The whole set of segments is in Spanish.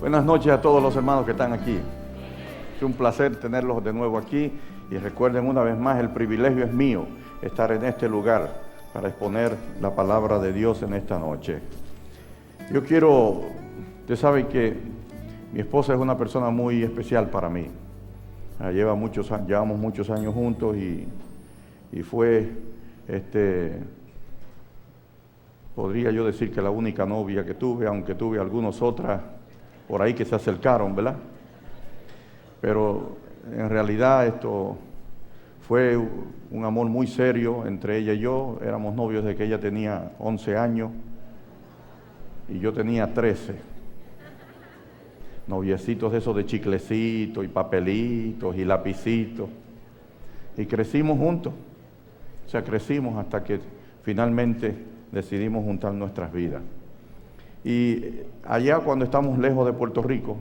Buenas noches a todos los hermanos que están aquí. Es un placer tenerlos de nuevo aquí y recuerden una vez más, el privilegio es mío estar en este lugar para exponer la palabra de Dios en esta noche. Ustedes saben que mi esposa es una persona muy especial para mí. Llevamos muchos años juntos y fue, podría yo decir que la única novia que tuve, aunque tuve algunas otras por ahí que se acercaron, ¿verdad? Pero en realidad esto fue un amor muy serio entre ella y yo. Éramos novios desde que ella tenía 11 años y yo tenía 13. Noviecitos de esos de chiclecitos y papelitos y lapicitos. Y crecimos juntos. O sea, crecimos hasta que finalmente decidimos juntar nuestras vidas. Y allá cuando estamos lejos de Puerto Rico,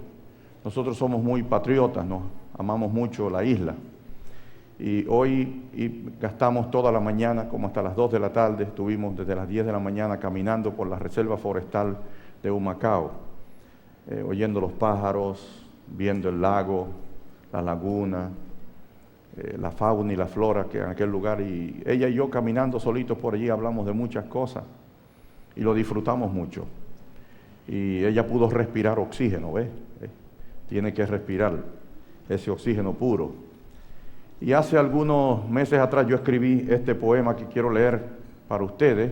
nosotros somos muy patriotas, nos amamos mucho la isla. Y hoy gastamos toda la mañana, como hasta las 2 de la tarde, estuvimos desde las 10 de la mañana caminando por la reserva forestal de Humacao, oyendo los pájaros, viendo el lago, la laguna, la fauna y la flora que en aquel lugar. Y ella y yo caminando solitos por allí hablamos de muchas cosas y lo disfrutamos mucho. Y ella pudo respirar oxígeno, ¿ves? Tiene que respirar ese oxígeno puro. Y hace algunos meses atrás yo escribí este poema que quiero leer para ustedes.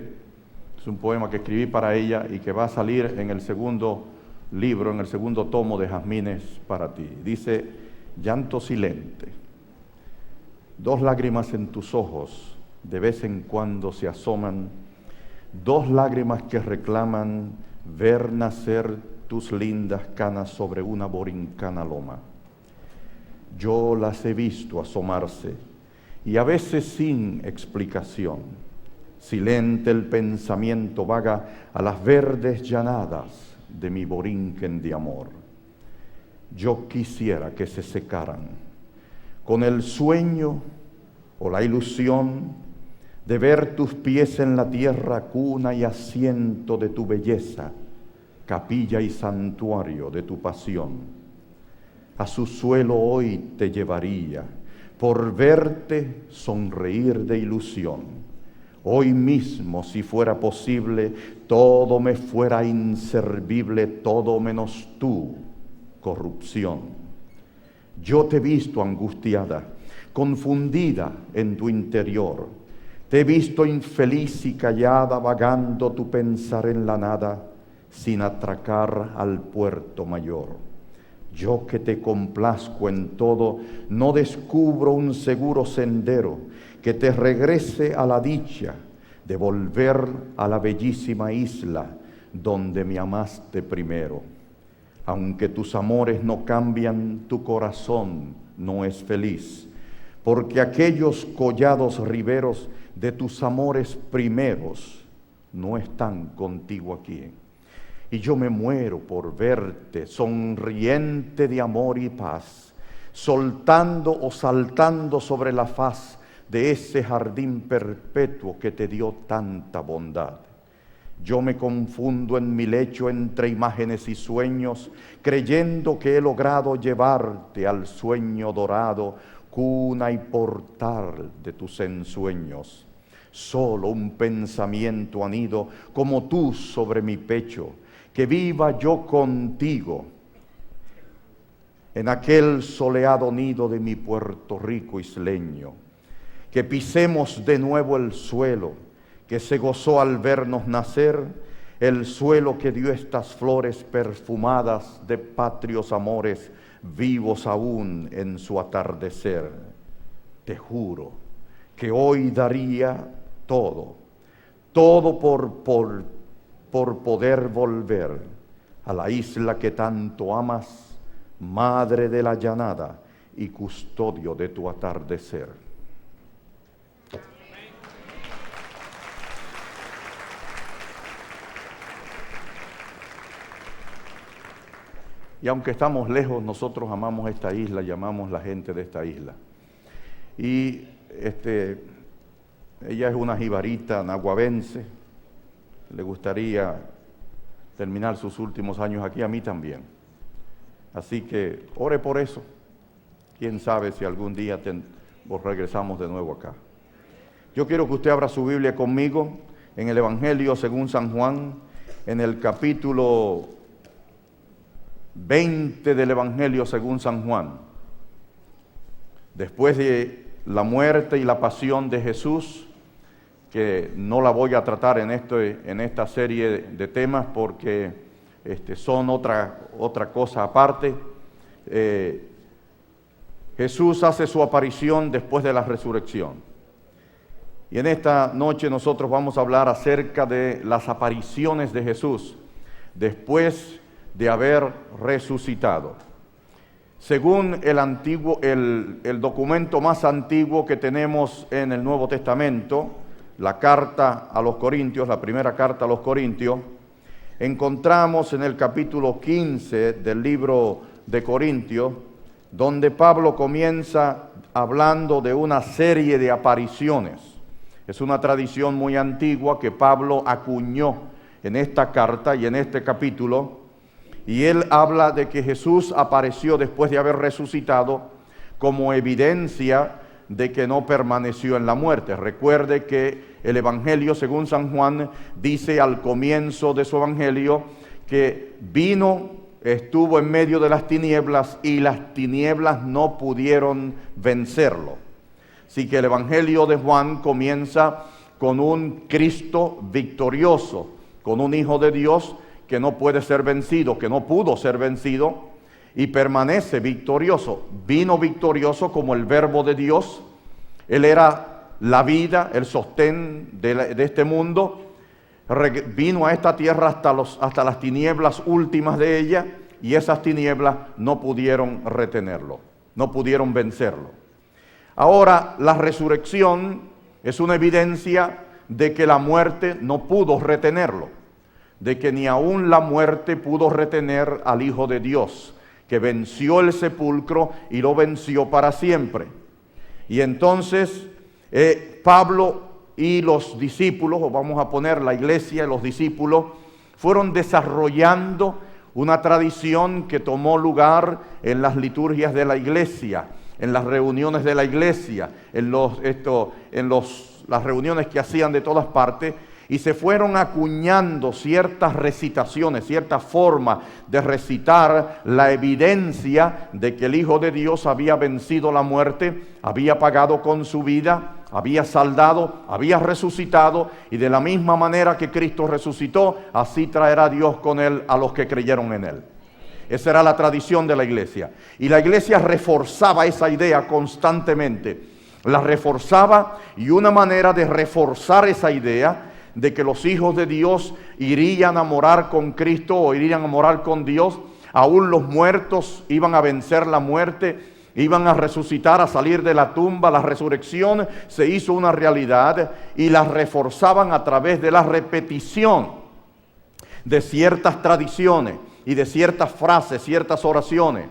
Es un poema que escribí para ella y que va a salir en el segundo libro, en el segundo tomo de Jazmines para ti. Dice: llanto silente, 2 lágrimas en tus ojos de vez en cuando se asoman, 2 lágrimas que reclaman ver nacer tus lindas canas sobre una borincana loma. Yo las he visto asomarse, y a veces sin explicación. Silente el pensamiento vaga a las verdes llanadas de mi borinquen de amor. Yo quisiera que se secaran, con el sueño o la ilusión de ver tus pies en la tierra, cuna y asiento de tu belleza, capilla y santuario de tu pasión. A su suelo hoy te llevaría, por verte sonreír de ilusión. Hoy mismo, si fuera posible, todo me fuera inservible, todo menos tú, corrupción. Yo te he visto angustiada, confundida en tu interior. Te he visto infeliz y callada, vagando tu pensar en la nada, sin atracar al puerto mayor. Yo que te complazco en todo, no descubro un seguro sendero que te regrese a la dicha de volver a la bellísima isla donde me amaste primero. Aunque tus amores no cambian, tu corazón no es feliz, porque aquellos collados riberos de tus amores primeros no están contigo aquí. Y yo me muero por verte sonriente de amor y paz, soltando o saltando sobre la faz de ese jardín perpetuo que te dio tanta bondad. Yo me confundo en mi lecho entre imágenes y sueños, creyendo que he logrado llevarte al sueño dorado, cuna y portal de tus ensueños. Solo un pensamiento anido como tú sobre mi pecho, que viva yo contigo en aquel soleado nido de mi Puerto Rico isleño. Que pisemos de nuevo el suelo que se gozó al vernos nacer, el suelo que dio estas flores perfumadas de patrios amores, vivos aún en su atardecer. Te juro que hoy daría todo por poder volver a la isla que tanto amas, madre de la llanada y custodio de tu atardecer. Y aunque estamos lejos, nosotros amamos esta isla y amamos la gente de esta isla. Y ella es una jibarita nahuabense, le gustaría terminar sus últimos años aquí, a mí también. Así que ore por eso. Quién sabe si algún día regresamos de nuevo acá. Yo quiero que usted abra su Biblia conmigo en el Evangelio según San Juan, en el capítulo 20 del Evangelio según San Juan. Después de la muerte y la pasión de Jesús, que no la voy a tratar en esta serie de temas porque son otra cosa aparte. Jesús hace su aparición después de la resurrección. Y en esta noche nosotros vamos a hablar acerca de las apariciones de Jesús después de haber resucitado. Según el documento más antiguo que tenemos en el Nuevo Testamento, la carta a los Corintios, la primera carta a los Corintios, encontramos en el capítulo 15 del libro de Corintios, donde Pablo comienza hablando de una serie de apariciones. Es una tradición muy antigua que Pablo acuñó en esta carta y en este capítulo, y él habla de que Jesús apareció después de haber resucitado como evidencia de que no permaneció en la muerte. Recuerde que el Evangelio según San Juan dice al comienzo de su Evangelio que estuvo en medio de las tinieblas y las tinieblas no pudieron vencerlo. Así que el Evangelio de Juan comienza con un Cristo victorioso, con un Hijo de Dios que no puede ser vencido, que no pudo ser vencido, y permanece victorioso. Vino victorioso como el Verbo de Dios. Él era la vida, el sostén de este mundo. Vino a esta tierra hasta las tinieblas últimas de ella, y esas tinieblas no pudieron retenerlo, no pudieron vencerlo. Ahora, la resurrección es una evidencia de que la muerte no pudo retenerlo, de que ni aún la muerte pudo retener al Hijo de Dios, que venció el sepulcro y lo venció para siempre. Y entonces Pablo y los discípulos, o vamos a poner la iglesia y los discípulos, fueron desarrollando una tradición que tomó lugar en las liturgias de la iglesia, en las reuniones de la iglesia, en las reuniones que hacían de todas partes, y se fueron acuñando ciertas recitaciones, cierta forma de recitar la evidencia de que el Hijo de Dios había vencido la muerte, había pagado con su vida, había saldado, había resucitado, y de la misma manera que Cristo resucitó, así traerá Dios con él a los que creyeron en él. Esa era la tradición de la iglesia. Y la iglesia reforzaba esa idea constantemente. La reforzaba, y una manera de reforzar esa idea de que los hijos de Dios irían a morar con Cristo o irían a morar con Dios, aún los muertos iban a vencer la muerte, iban a resucitar, a salir de la tumba. La resurrección se hizo una realidad y la reforzaban a través de la repetición de ciertas tradiciones y de ciertas frases, ciertas oraciones.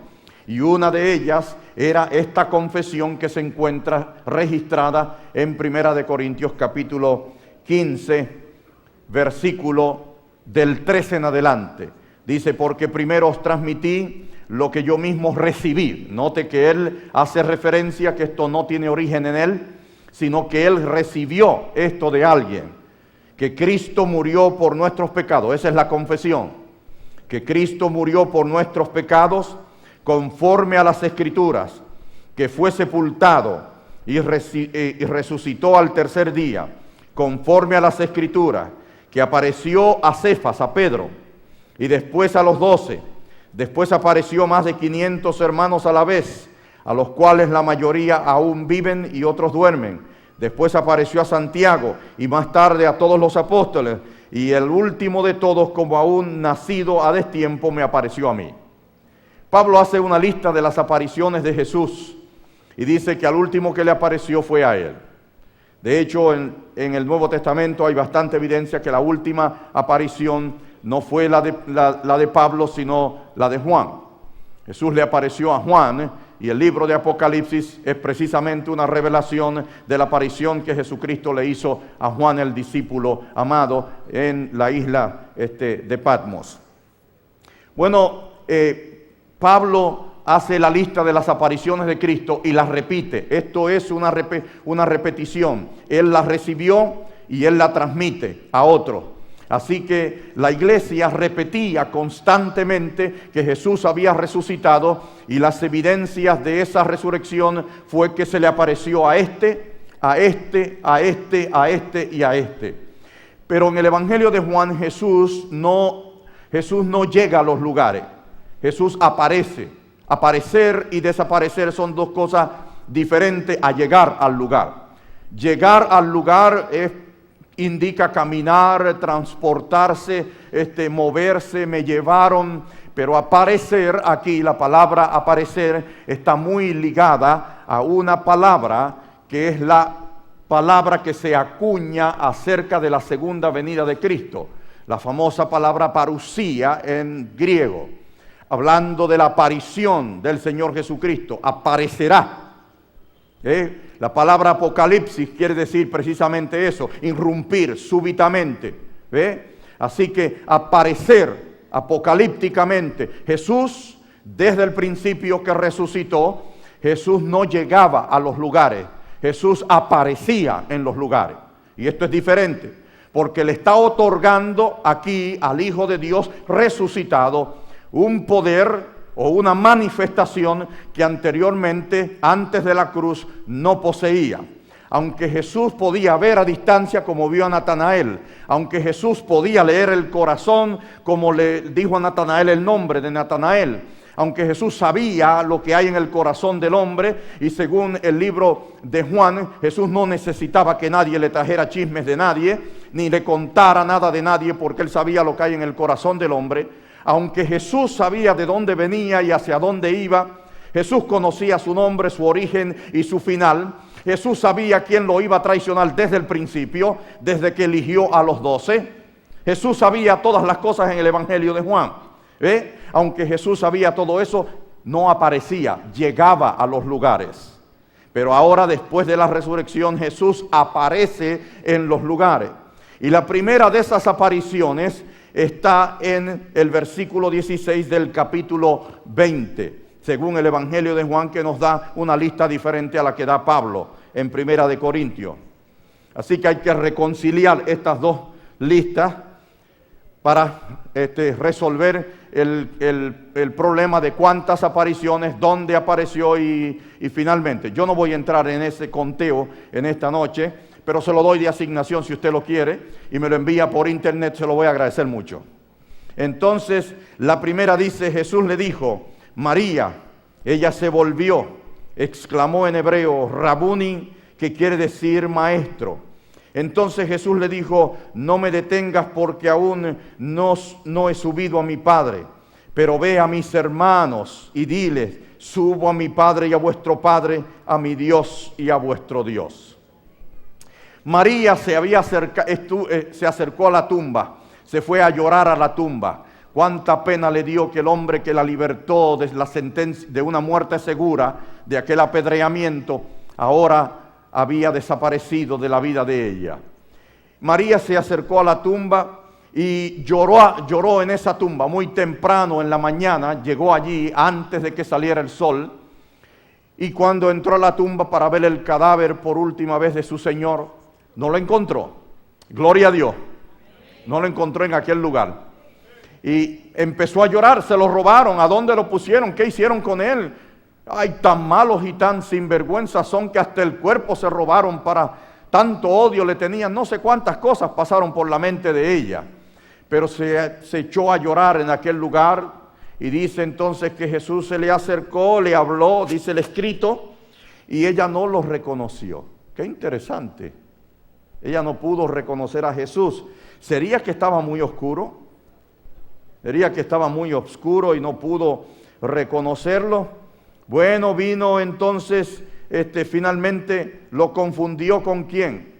Y una de ellas era esta confesión que se encuentra registrada en 1 Corintios capítulo 15, versículo del 13 en adelante. Dice: porque primero os transmití lo que yo mismo recibí. Note que él hace referencia que esto no tiene origen en él, sino que él recibió esto de alguien. Que Cristo murió por nuestros pecados. Esa es la confesión. Que Cristo murió por nuestros pecados conforme a las Escrituras. Que fue sepultado y resucitó al tercer día conforme a las Escrituras, que apareció a Cefas, a Pedro, y después a los 12, después apareció más de 500 hermanos a la vez, a los cuales la mayoría aún viven y otros duermen. Después apareció a Santiago, y más tarde a todos los apóstoles, y el último de todos, como aún nacido a destiempo, me apareció a mí. Pablo hace una lista de las apariciones de Jesús, y dice que al último que le apareció fue a él. De hecho, en el Nuevo Testamento hay bastante evidencia que la última aparición no fue la de Pablo, sino la de Juan. Jesús le apareció a Juan, y el libro de Apocalipsis es precisamente una revelación de la aparición que Jesucristo le hizo a Juan, el discípulo amado, en la isla de Patmos. Bueno, Pablo hace la lista de las apariciones de Cristo y las repite. Esto es una repetición. Él la recibió y él la transmite a otros. Así que la iglesia repetía constantemente que Jesús había resucitado, y las evidencias de esa resurrección fue que se le apareció a este, a este, a este, a este y a este. Pero en el Evangelio de Juan Jesús no llega a los lugares. Jesús aparece. Aparecer y desaparecer son dos cosas diferentes a llegar al lugar. Llegar al lugar indica caminar, transportarse, moverse, me llevaron. Pero aparecer, aquí la palabra aparecer está muy ligada a una palabra que es la palabra que se acuña acerca de la segunda venida de Cristo. La famosa palabra parusía en griego. Hablando de la aparición del Señor Jesucristo, aparecerá. La palabra apocalipsis quiere decir precisamente eso, irrumpir súbitamente. Así que aparecer apocalípticamente. Jesús, desde el principio que resucitó, Jesús no llegaba a los lugares, Jesús aparecía en los lugares. Y esto es diferente, porque le está otorgando aquí al Hijo de Dios resucitado un poder o una manifestación que anteriormente, antes de la cruz, no poseía. Aunque Jesús podía ver a distancia como vio a Natanael, aunque Jesús podía leer el corazón como le dijo a Natanael el nombre de Natanael, aunque Jesús sabía lo que hay en el corazón del hombre, y según el libro de Juan, Jesús no necesitaba que nadie le trajera chismes de nadie, ni le contara nada de nadie, porque él sabía lo que hay en el corazón del hombre. Aunque Jesús sabía de dónde venía y hacia dónde iba, Jesús conocía su nombre, su origen y su final. Jesús sabía quién lo iba a traicionar desde el principio, desde que eligió a los 12. Jesús sabía todas las cosas en el Evangelio de Juan. Aunque Jesús sabía todo eso, no aparecía, llegaba a los lugares. Pero ahora, después de la resurrección, Jesús aparece en los lugares. Y la primera de esas apariciones está en el versículo 16 del capítulo 20, según el Evangelio de Juan, que nos da una lista diferente a la que da Pablo en Primera de Corintios. Así que hay que reconciliar estas dos listas para resolver el problema de cuántas apariciones, dónde apareció y finalmente. Yo no voy a entrar en ese conteo en esta noche, pero se lo doy de asignación si usted lo quiere y me lo envía por internet, se lo voy a agradecer mucho. Entonces, la primera dice, Jesús le dijo, María. Ella se volvió, exclamó en hebreo, Rabuni, que quiere decir maestro. Entonces Jesús le dijo, no me detengas porque aún no he subido a mi Padre, pero ve a mis hermanos y diles, subo a mi Padre y a vuestro Padre, a mi Dios y a vuestro Dios. María se acercó a la tumba, se fue a llorar a la tumba. Cuánta pena le dio que el hombre que la libertó de la sentencia de una muerte segura, de aquel apedreamiento, ahora había desaparecido de la vida de ella. María se acercó a la tumba y lloró en esa tumba muy temprano en la mañana, llegó allí antes de que saliera el sol, y cuando entró a la tumba para ver el cadáver por última vez de su Señor, no lo encontró. Gloria a Dios. No lo encontró en aquel lugar. Y empezó a llorar, se lo robaron, ¿a dónde lo pusieron? ¿Qué hicieron con él? Ay, tan malos y tan sinvergüenza son que hasta el cuerpo se robaron, para tanto odio le tenían, no sé cuántas cosas pasaron por la mente de ella. Pero se echó a llorar en aquel lugar y dice entonces que Jesús se le acercó, le habló, dice el escrito, y ella no lo reconoció. Qué interesante. Ella no pudo reconocer a Jesús. ¿Sería que estaba muy oscuro? ¿Sería que estaba muy oscuro y no pudo reconocerlo? Bueno, vino entonces, finalmente lo confundió ¿con quién?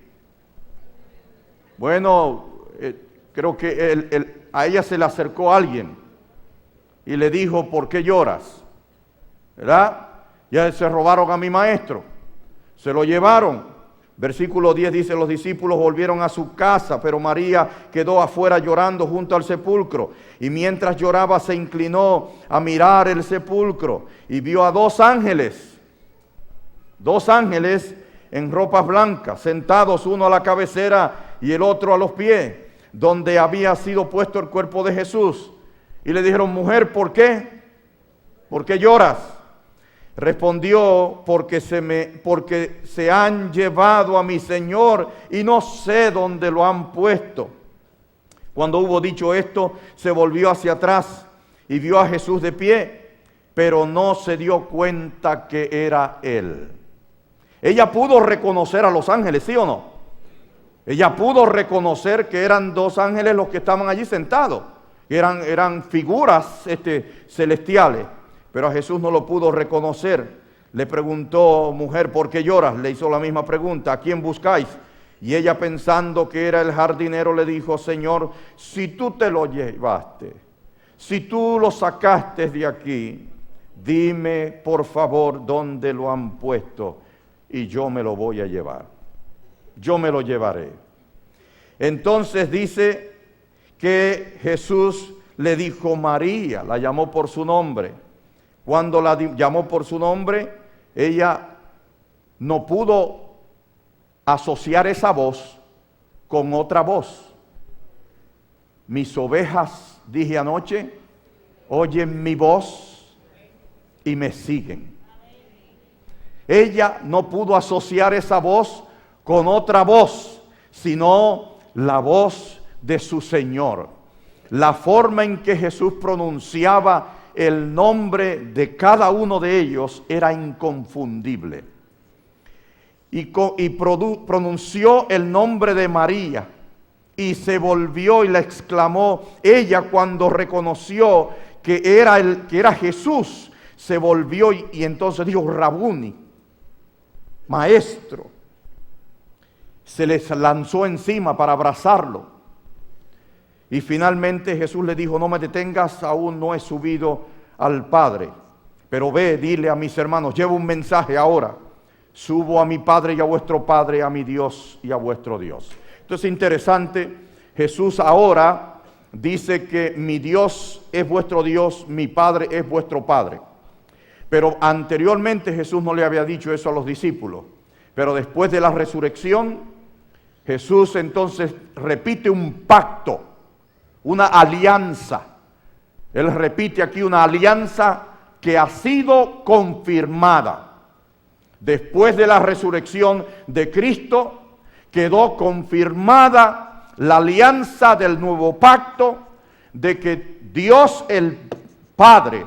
Bueno, creo que a ella se le acercó alguien y le dijo, ¿por qué lloras? ¿Verdad? Ya se robaron a mi maestro, se lo llevaron. Versículo 10 dice, los discípulos volvieron a su casa, pero María quedó afuera llorando junto al sepulcro. Y mientras lloraba se inclinó a mirar el sepulcro y vio a dos ángeles en ropas blancas, sentados, uno a la cabecera y el otro a los pies, donde había sido puesto el cuerpo de Jesús. Y le dijeron, mujer, ¿por qué? ¿Por qué lloras? Respondió, porque se han llevado a mi Señor y no sé dónde lo han puesto. Cuando hubo dicho esto, se volvió hacia atrás y vio a Jesús de pie, pero no se dio cuenta que era él. Ella pudo reconocer a los ángeles, ¿sí o no? Ella pudo reconocer que eran dos ángeles los que estaban allí sentados, que eran figuras celestiales. Pero a Jesús no lo pudo reconocer. Le preguntó, mujer, ¿por qué lloras? Le hizo la misma pregunta, ¿a quién buscáis? Y ella, pensando que era el jardinero, le dijo, Señor, si tú te lo llevaste, si tú lo sacaste de aquí, dime por favor dónde lo han puesto y yo me lo voy a llevar. Yo me lo llevaré. Entonces dice que Jesús le dijo María, la llamó por su nombre. Cuando la llamó por su nombre, ella no pudo asociar esa voz con otra voz. Mis ovejas, dije anoche, oyen mi voz y me siguen. Ella no pudo asociar esa voz con otra voz, sino la voz de su Señor. La forma en que Jesús pronunciaba el nombre de cada uno de ellos era inconfundible. Y pronunció el nombre de María y se volvió y le exclamó. Ella, cuando reconoció que era Jesús, se volvió y entonces dijo, Rabuni, maestro. Se les lanzó encima para abrazarlo. Y finalmente Jesús le dijo, no me detengas, aún no he subido al Padre. Pero ve, dile a mis hermanos, llevo un mensaje ahora. Subo a mi Padre y a vuestro Padre, a mi Dios y a vuestro Dios. Entonces es interesante, Jesús ahora dice que mi Dios es vuestro Dios, mi Padre es vuestro Padre. Pero anteriormente Jesús no le había dicho eso a los discípulos. Pero después de la resurrección, Jesús entonces repite un pacto, una alianza. Él repite aquí una alianza que ha sido confirmada. Después de la resurrección de Cristo, quedó confirmada la alianza del nuevo pacto de que Dios el Padre,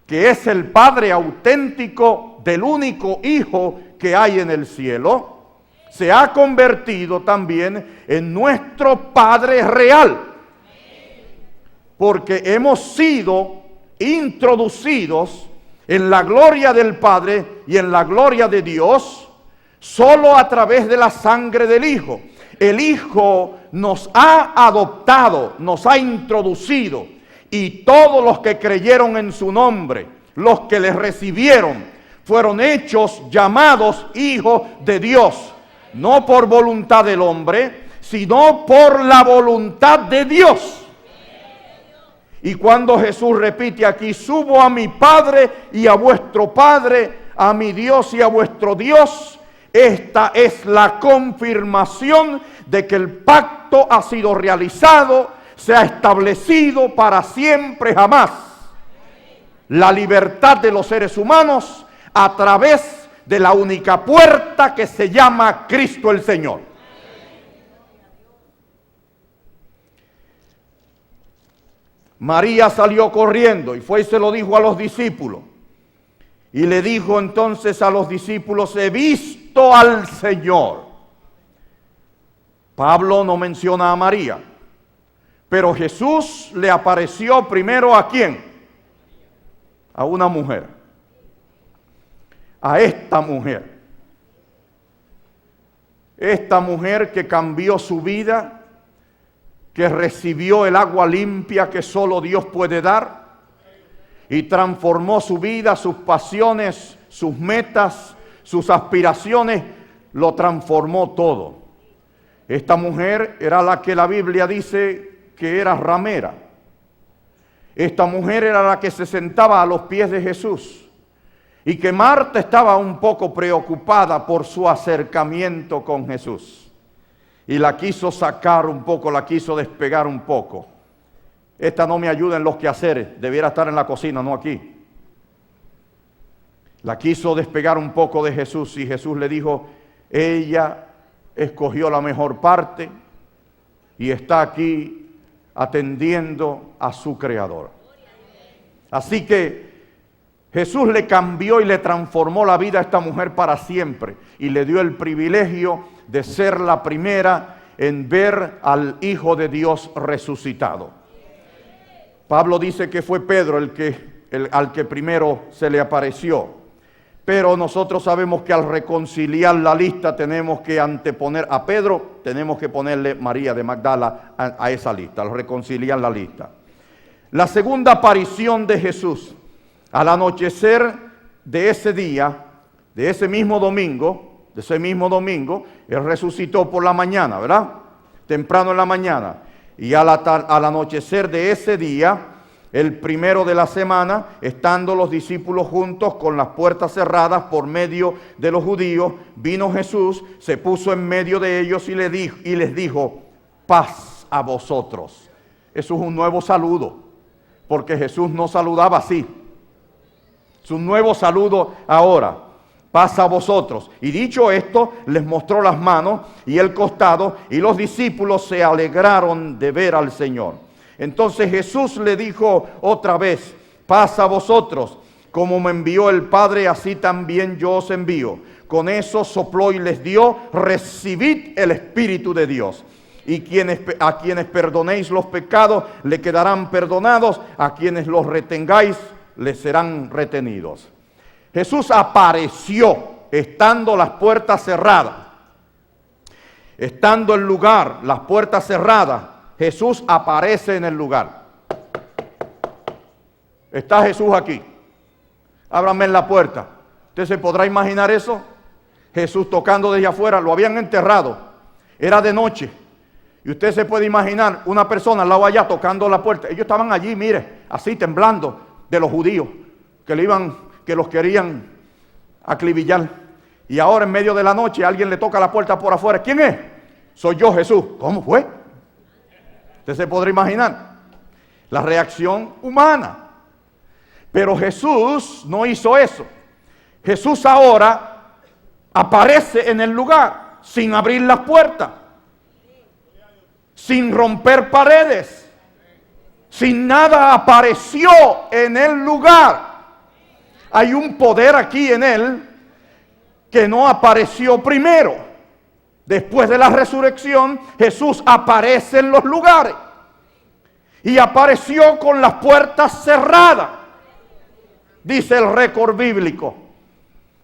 que es el Padre auténtico del único Hijo que hay en el cielo, se ha convertido también en nuestro Padre real. Porque hemos sido introducidos en la gloria del Padre y en la gloria de Dios solo a través de la sangre del Hijo. El Hijo nos ha adoptado, nos ha introducido, y todos los que creyeron en su nombre, los que le recibieron, fueron hechos, llamados hijos de Dios, no por voluntad del hombre, sino por la voluntad de Dios. Y cuando Jesús repite aquí, subo a mi Padre y a vuestro Padre, a mi Dios y a vuestro Dios, esta es la confirmación de que el pacto ha sido realizado, se ha establecido para siempre jamás. La libertad de los seres humanos a través de la única puerta que se llama Cristo el Señor. María salió corriendo y fue y se lo dijo a los discípulos. Y le dijo entonces a los discípulos, he visto al Señor. Pablo no menciona a María, pero Jesús le apareció primero ¿a quién? A una mujer. A esta mujer. Esta mujer que cambió su vida, que recibió el agua limpia que solo Dios puede dar y transformó su vida, sus pasiones, sus metas, sus aspiraciones, lo transformó todo. Esta mujer era la que la Biblia dice que era ramera. Esta mujer era la que se sentaba a los pies de Jesús. Y que Marta estaba un poco preocupada por su acercamiento con Jesús. Y la quiso sacar un poco, la quiso despegar un poco. Esta no me ayuda en los quehaceres, debiera estar en la cocina, no aquí. La quiso despegar un poco de Jesús y Jesús le dijo, ella escogió la mejor parte y está aquí atendiendo a su Creador. Así que Jesús le cambió y le transformó la vida a esta mujer para siempre y le dio el privilegio de ser la primera en ver al Hijo de Dios resucitado. Pablo dice que fue Pedro al que primero se le apareció. Pero nosotros sabemos que al reconciliar la lista tenemos que anteponer a Pedro, tenemos que ponerle María de Magdala a esa lista, al reconciliar la lista. La segunda aparición de Jesús, al anochecer de ese día, de ese mismo domingo, Él resucitó por la mañana, ¿verdad? Temprano en la mañana. Y al anochecer de ese día, el primero de la semana, estando los discípulos juntos con las puertas cerradas por medio de los judíos, vino Jesús, se puso en medio de ellos y les dijo, paz a vosotros. Eso es un nuevo saludo, porque Jesús no saludaba así. Es un nuevo saludo ahora, paz a vosotros. Y dicho esto, les mostró las manos y el costado, y los discípulos se alegraron de ver al Señor. Entonces Jesús le dijo otra vez, paz a vosotros, como me envió el Padre, así también yo os envío. Con eso sopló y les dio, recibid el Espíritu de Dios. Y a quienes perdonéis los pecados, le quedarán perdonados, a quienes los retengáis, les serán retenidos. Jesús apareció, estando las puertas cerradas, estando el lugar, las puertas cerradas. Jesús aparece en el lugar. Está Jesús aquí. Ábrame en la puerta. ¿Usted se podrá imaginar eso? Jesús tocando desde afuera. Lo habían enterrado. Era de noche. Y usted se puede imaginar una persona al lado allá tocando la puerta. Ellos estaban allí, mire, así temblando de los judíos que los querían acribillar. Y ahora en medio de la noche alguien le toca la puerta por afuera. ¿Quién es? Soy yo, Jesús. ¿Cómo fue? Usted se podrá imaginar la reacción humana. Pero Jesús no hizo eso. Jesús ahora aparece en el lugar sin abrir las puertas, sin romper paredes, sin nada, apareció en el lugar. Hay un poder aquí en él que no apareció primero. Después de la resurrección, Jesús aparece en los lugares. Y apareció con las puertas cerradas, dice el récord bíblico.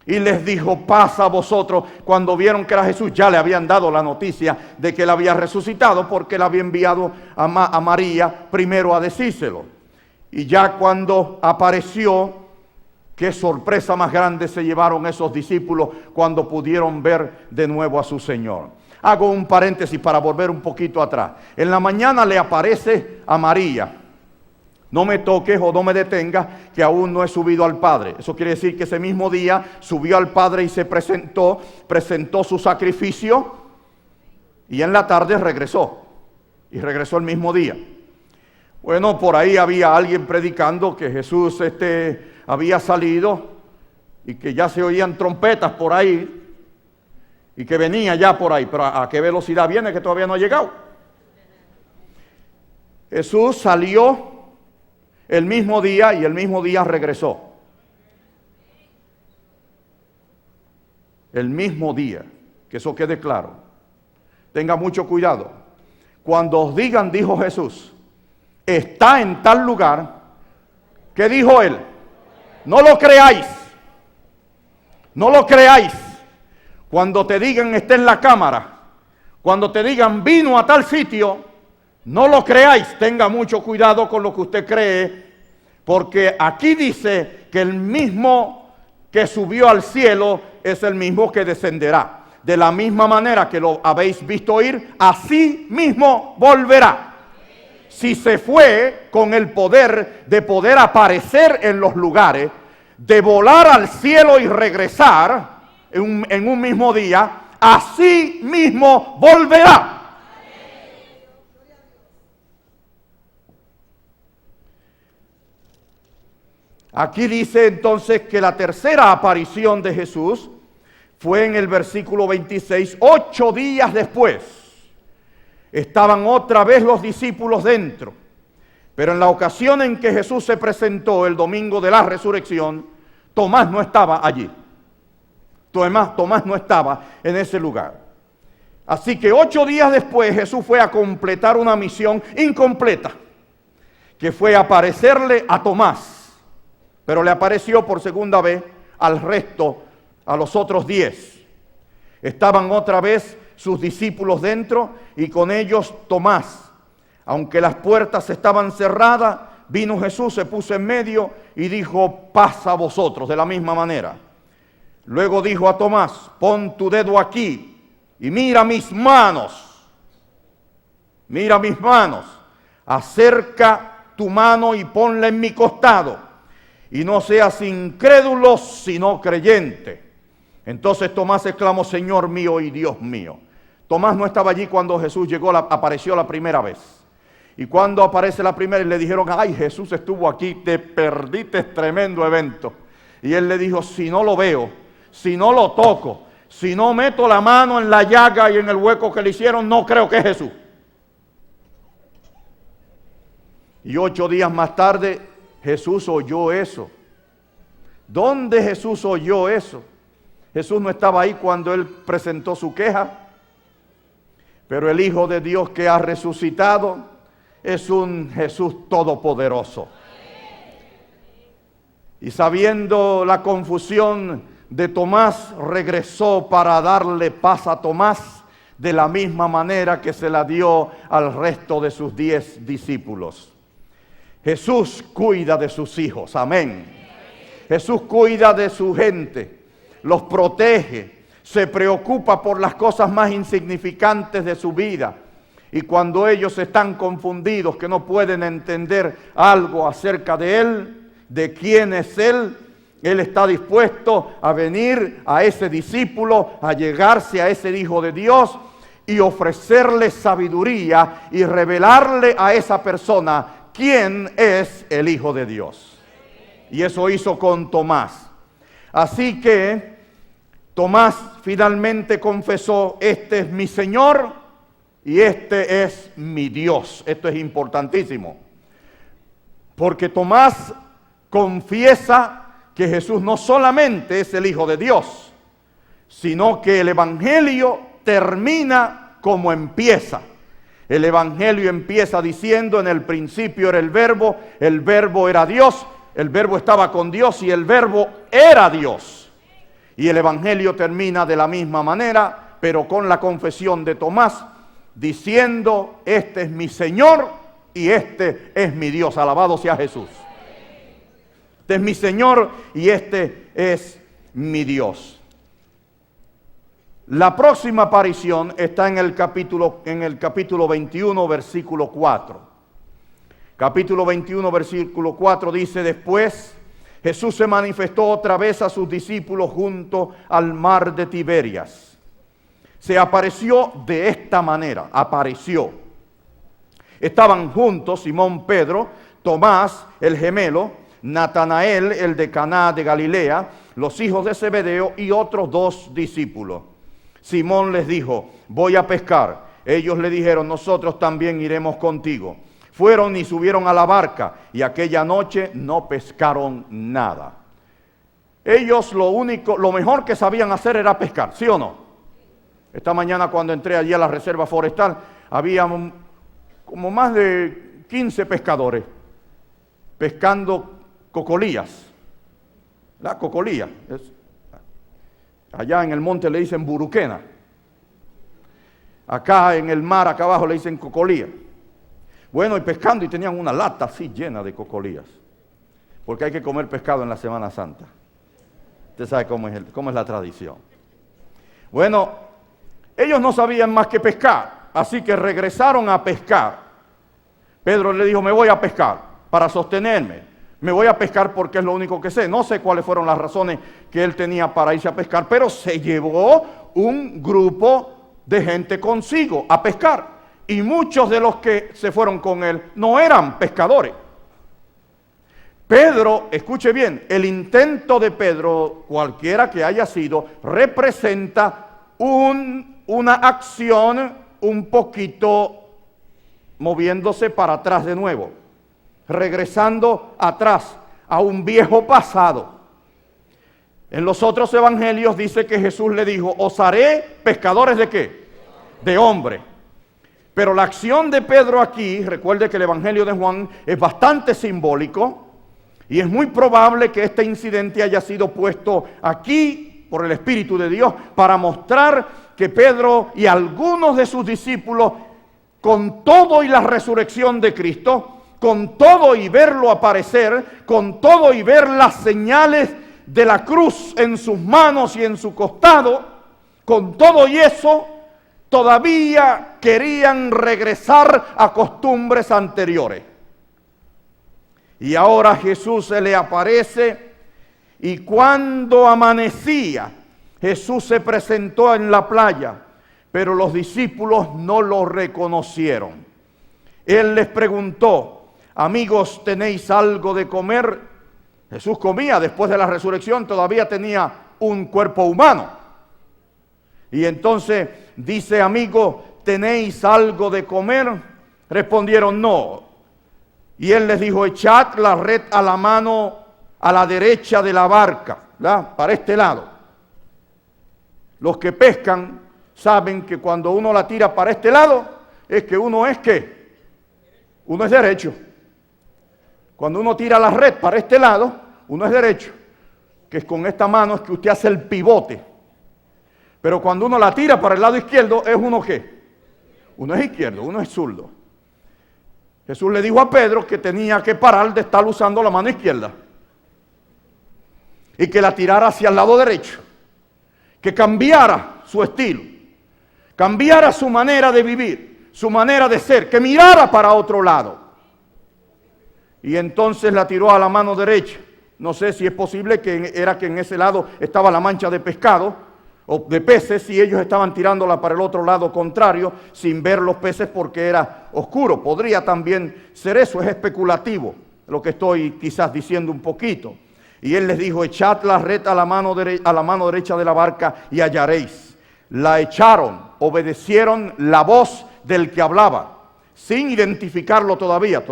Y les dijo, paz a vosotros. Cuando vieron que era Jesús, ya le habían dado la noticia de que él había resucitado, porque él había enviado a María primero a decírselo. Y ya cuando apareció, qué sorpresa más grande se llevaron esos discípulos cuando pudieron ver de nuevo a su Señor. Hago un paréntesis para volver un poquito atrás. En la mañana le aparece a María. No me toques o no me detengas, que aún no he subido al Padre. Eso quiere decir que ese mismo día subió al Padre y se presentó su sacrificio, y en la tarde regresó. Y regresó el mismo día. Bueno, por ahí había alguien predicando que Jesús había salido y que ya se oían trompetas por ahí y que venía ya por ahí, pero ¿a qué velocidad viene que todavía no ha llegado? Jesús salió el mismo día y el mismo día regresó. El mismo día, que eso quede claro. Tenga mucho cuidado. Cuando os digan, dijo Jesús, está en tal lugar, ¿qué dijo él? No lo creáis. No lo creáis. Cuando te digan está en la cámara, cuando te digan vino a tal sitio, no lo creáis. Tenga mucho cuidado con lo que usted cree, porque aquí dice que el mismo que subió al cielo es el mismo que descenderá. de la misma manera que lo habéis visto ir, así mismo volverá. Si se fue con el poder de poder aparecer en los lugares, de volar al cielo y regresar en un mismo día, así mismo volverá. Aquí dice entonces que la tercera aparición de Jesús fue en el versículo 26, 8 días después. Estaban otra vez los discípulos dentro, pero en la ocasión en que Jesús se presentó el domingo de la resurrección, Tomás no estaba allí. Tomás no estaba en ese lugar. Así que 8 días después Jesús fue a completar una misión incompleta, que fue aparecerle a Tomás. Pero le apareció por segunda vez al resto, a los otros 10. Estaban otra vez sus discípulos dentro y con ellos Tomás. Aunque las puertas estaban cerradas, vino Jesús, se puso en medio y dijo: paz a vosotros, de la misma manera. Luego dijo a Tomás: pon tu dedo aquí y mira mis manos. Mira mis manos. Acerca tu mano y ponla en mi costado. Y no seas incrédulo, sino creyente. Entonces Tomás exclamó: Señor mío y Dios mío. Tomás no estaba allí cuando Jesús apareció la primera vez. Y cuando aparece la primera y le dijeron: ay, Jesús estuvo aquí, te perdiste tremendo evento. Y él le dijo: si no lo veo, si no lo toco, si no meto la mano en la llaga y en el hueco que le hicieron, no creo que es Jesús. Y 8 días más tarde Jesús oyó eso. ¿Dónde Jesús oyó eso? Jesús no estaba ahí cuando él presentó su queja. Pero el Hijo de Dios que ha resucitado es un Jesús todopoderoso. Y sabiendo la confusión de Tomás, regresó para darle paz a Tomás de la misma manera que se la dio al resto de sus 10 discípulos. Jesús cuida de sus hijos, amén. Jesús cuida de su gente, los protege, se preocupa por las cosas más insignificantes de su vida. Y cuando ellos están confundidos, que no pueden entender algo acerca de Él, de quién es Él está dispuesto a venir a ese discípulo, a llegarse a ese Hijo de Dios y ofrecerle sabiduría y revelarle a esa persona quién es el Hijo de Dios. Y eso hizo con Tomás. Así que Tomás finalmente confesó: este es mi Señor y este es mi Dios. Esto es importantísimo, porque Tomás confiesa que Jesús no solamente es el Hijo de Dios, sino que el Evangelio termina como empieza. El Evangelio empieza diciendo: en el principio era el Verbo era Dios, el Verbo estaba con Dios y el Verbo era Dios. Y el Evangelio termina de la misma manera, pero con la confesión de Tomás, diciendo: este es mi Señor y este es mi Dios. Alabado sea Jesús. Este es mi Señor y este es mi Dios. La próxima aparición está en el capítulo 21, versículo 4. Capítulo 21, versículo 4 dice: después Jesús se manifestó otra vez a sus discípulos junto al mar de Tiberias. Se apareció de esta manera, Estaban juntos Simón Pedro, Tomás el gemelo, Natanael el de Caná de Galilea, los hijos de Zebedeo y otros 2 discípulos. Simón les dijo: voy a pescar. Ellos le dijeron: nosotros también iremos contigo. Fueron y subieron a la barca y aquella noche no pescaron nada. Ellos lo mejor que sabían hacer era pescar, ¿sí o no? Esta mañana cuando entré allí a la reserva forestal, había como más de 15 pescadores pescando cocolías. La cocolía allá en el monte le dicen buruquena. Acá en el mar, acá abajo le dicen cocolía. Bueno, y pescando, y tenían una lata así llena de cocolías. Porque hay que comer pescado en la Semana Santa. Usted sabe cómo es la tradición. Bueno, ellos no sabían más que pescar, así que regresaron a pescar. Pedro le dijo, me voy a pescar para sostenerme. Me voy a pescar porque es lo único que sé. No sé cuáles fueron las razones que él tenía para irse a pescar, pero se llevó un grupo de gente consigo a pescar. Y muchos de los que se fueron con él no eran pescadores. Pedro, escuche bien, el intento de Pedro, cualquiera que haya sido, representa una acción un poquito moviéndose para atrás de nuevo, regresando atrás a un viejo pasado. En los otros evangelios dice que Jesús le dijo, os haré pescadores ¿de qué? De hombre. Pero la acción de Pedro aquí, recuerde que el evangelio de Juan es bastante simbólico y es muy probable que este incidente haya sido puesto aquí por el Espíritu de Dios para mostrar que Pedro y algunos de sus discípulos, con todo y la resurrección de Cristo, con todo y verlo aparecer, con todo y ver las señales de la cruz en sus manos y en su costado, con todo y eso, todavía querían regresar a costumbres anteriores. Y ahora Jesús se le aparece y cuando amanecía, Jesús se presentó en la playa, pero los discípulos no lo reconocieron. Él les preguntó, amigos, ¿tenéis algo de comer? Jesús comía después de la resurrección, todavía tenía un cuerpo humano. Y entonces dice, amigo, ¿tenéis algo de comer? Respondieron, no. Y él les dijo, echad la red a la mano a la derecha de la barca, ¿verdad? Para este lado. Los que pescan saben que cuando uno la tira para este lado, es que uno es ¿qué? Uno es derecho. Cuando uno tira la red para este lado, uno es derecho. Que es con esta mano es que usted hace el pivote. Pero cuando uno la tira para el lado izquierdo, ¿es uno qué? Uno es izquierdo, uno es zurdo. Jesús le dijo a Pedro que tenía que parar de estar usando la mano izquierda. Y que la tirara hacia el lado derecho. Que cambiara su estilo. Cambiara su manera de vivir, su manera de ser. Que mirara para otro lado. Y entonces la tiró a la mano derecha. No sé si es posible que era que en ese lado estaba la mancha de pescado o de peces, y ellos estaban tirándola para el otro lado contrario sin ver los peces porque era oscuro. Podría también ser eso, es especulativo lo que estoy quizás diciendo un poquito. Y él les dijo, echad la red a la mano derecha de la barca y hallaréis. La echaron, obedecieron la voz del que hablaba, sin identificarlo todavía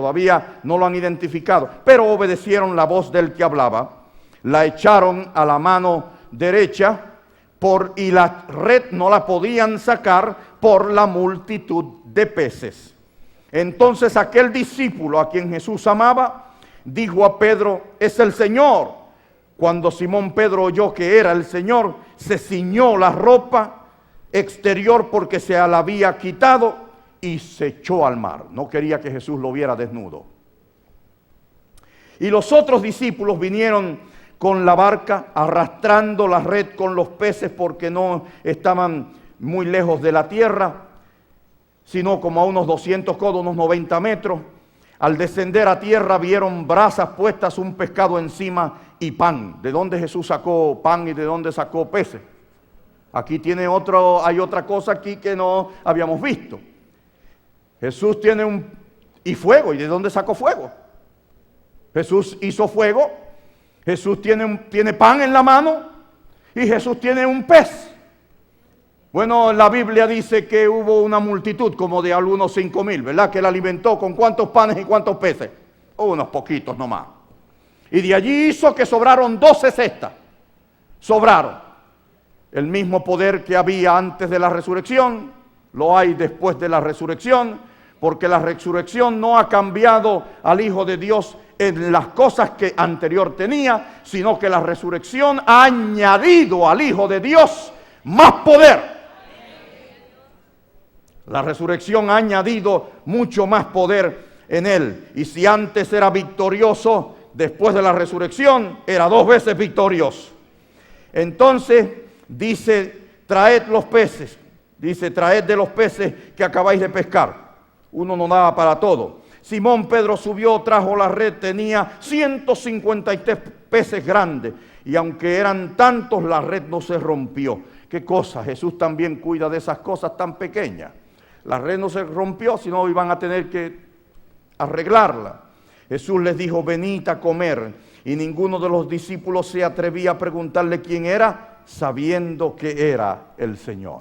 no lo han identificado, pero obedecieron la voz del que hablaba. La echaron a la mano derecha y la red no la podían sacar por la multitud de peces. Entonces aquel discípulo a quien Jesús amaba, dijo a Pedro, es el Señor. Cuando Simón Pedro oyó que era el Señor, se ciñó la ropa exterior porque se la había quitado y se echó al mar. No quería que Jesús lo viera desnudo. Y los otros discípulos vinieron con la barca, arrastrando la red con los peces porque no estaban muy lejos de la tierra, sino como a unos 200 codos, unos 90 metros. Al descender a tierra vieron brasas puestas, un pescado encima y pan. ¿De dónde Jesús sacó pan y de dónde sacó peces? Aquí hay otra cosa aquí que no habíamos visto. Jesús tiene y fuego. ¿Y de dónde sacó fuego? Jesús hizo fuego. Jesús tiene pan en la mano y Jesús tiene un pez. Bueno, la Biblia dice que hubo una multitud como de algunos 5,000, ¿verdad? Que él alimentó con cuántos panes y cuántos peces. Unos poquitos nomás. Y de allí hizo que sobraron 12 cestas. Sobraron. El mismo poder que había antes de la resurrección, lo hay después de la resurrección, porque la resurrección no ha cambiado al Hijo de Dios en las cosas que anterior tenía, sino que la resurrección ha añadido al Hijo de Dios más poder. La resurrección ha añadido mucho más poder en él. Y si antes era victorioso, después de la resurrección era 2 veces victorioso. Entonces dice, traed los peces. Dice, traed de los peces que acabáis de pescar. Uno no daba para todo. Simón Pedro subió, trajo la red, tenía 153 peces grandes. Y aunque eran tantos, la red no se rompió. ¿Qué cosa? Jesús también cuida de esas cosas tan pequeñas. La red no se rompió, sino iban a tener que arreglarla. Jesús les dijo, venid a comer. Y ninguno de los discípulos se atrevía a preguntarle quién era, sabiendo que era el Señor.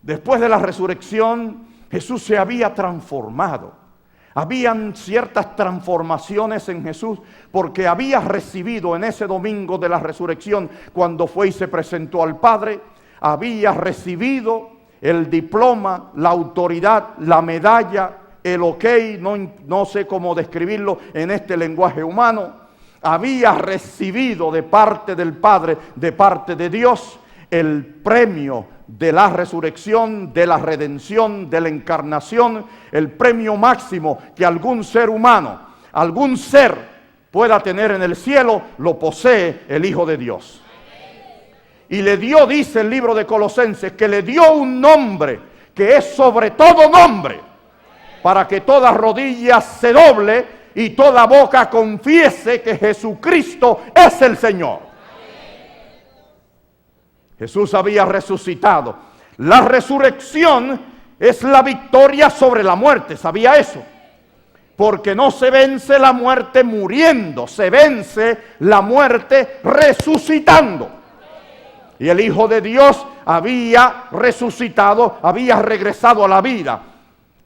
Después de la resurrección, Jesús se había transformado. Habían ciertas transformaciones en Jesús porque había recibido en ese domingo de la resurrección, cuando fue y se presentó al Padre, había recibido el diploma, la autoridad, la medalla, el ok, no sé cómo describirlo en este lenguaje humano. Había recibido de parte del Padre, de parte de Dios, el premio de la resurrección, de la redención, de la encarnación, el premio máximo que algún ser humano, algún ser pueda tener en el cielo, lo posee el Hijo de Dios. Y le dio, dice el libro de Colosenses, que le dio un nombre que es sobre todo nombre, para que toda rodilla se doble y toda boca confiese que Jesucristo es el Señor. Jesús había resucitado. La resurrección es la victoria sobre la muerte, ¿sabía eso? Porque no se vence la muerte muriendo, se vence la muerte resucitando. Y el Hijo de Dios había resucitado, había regresado a la vida.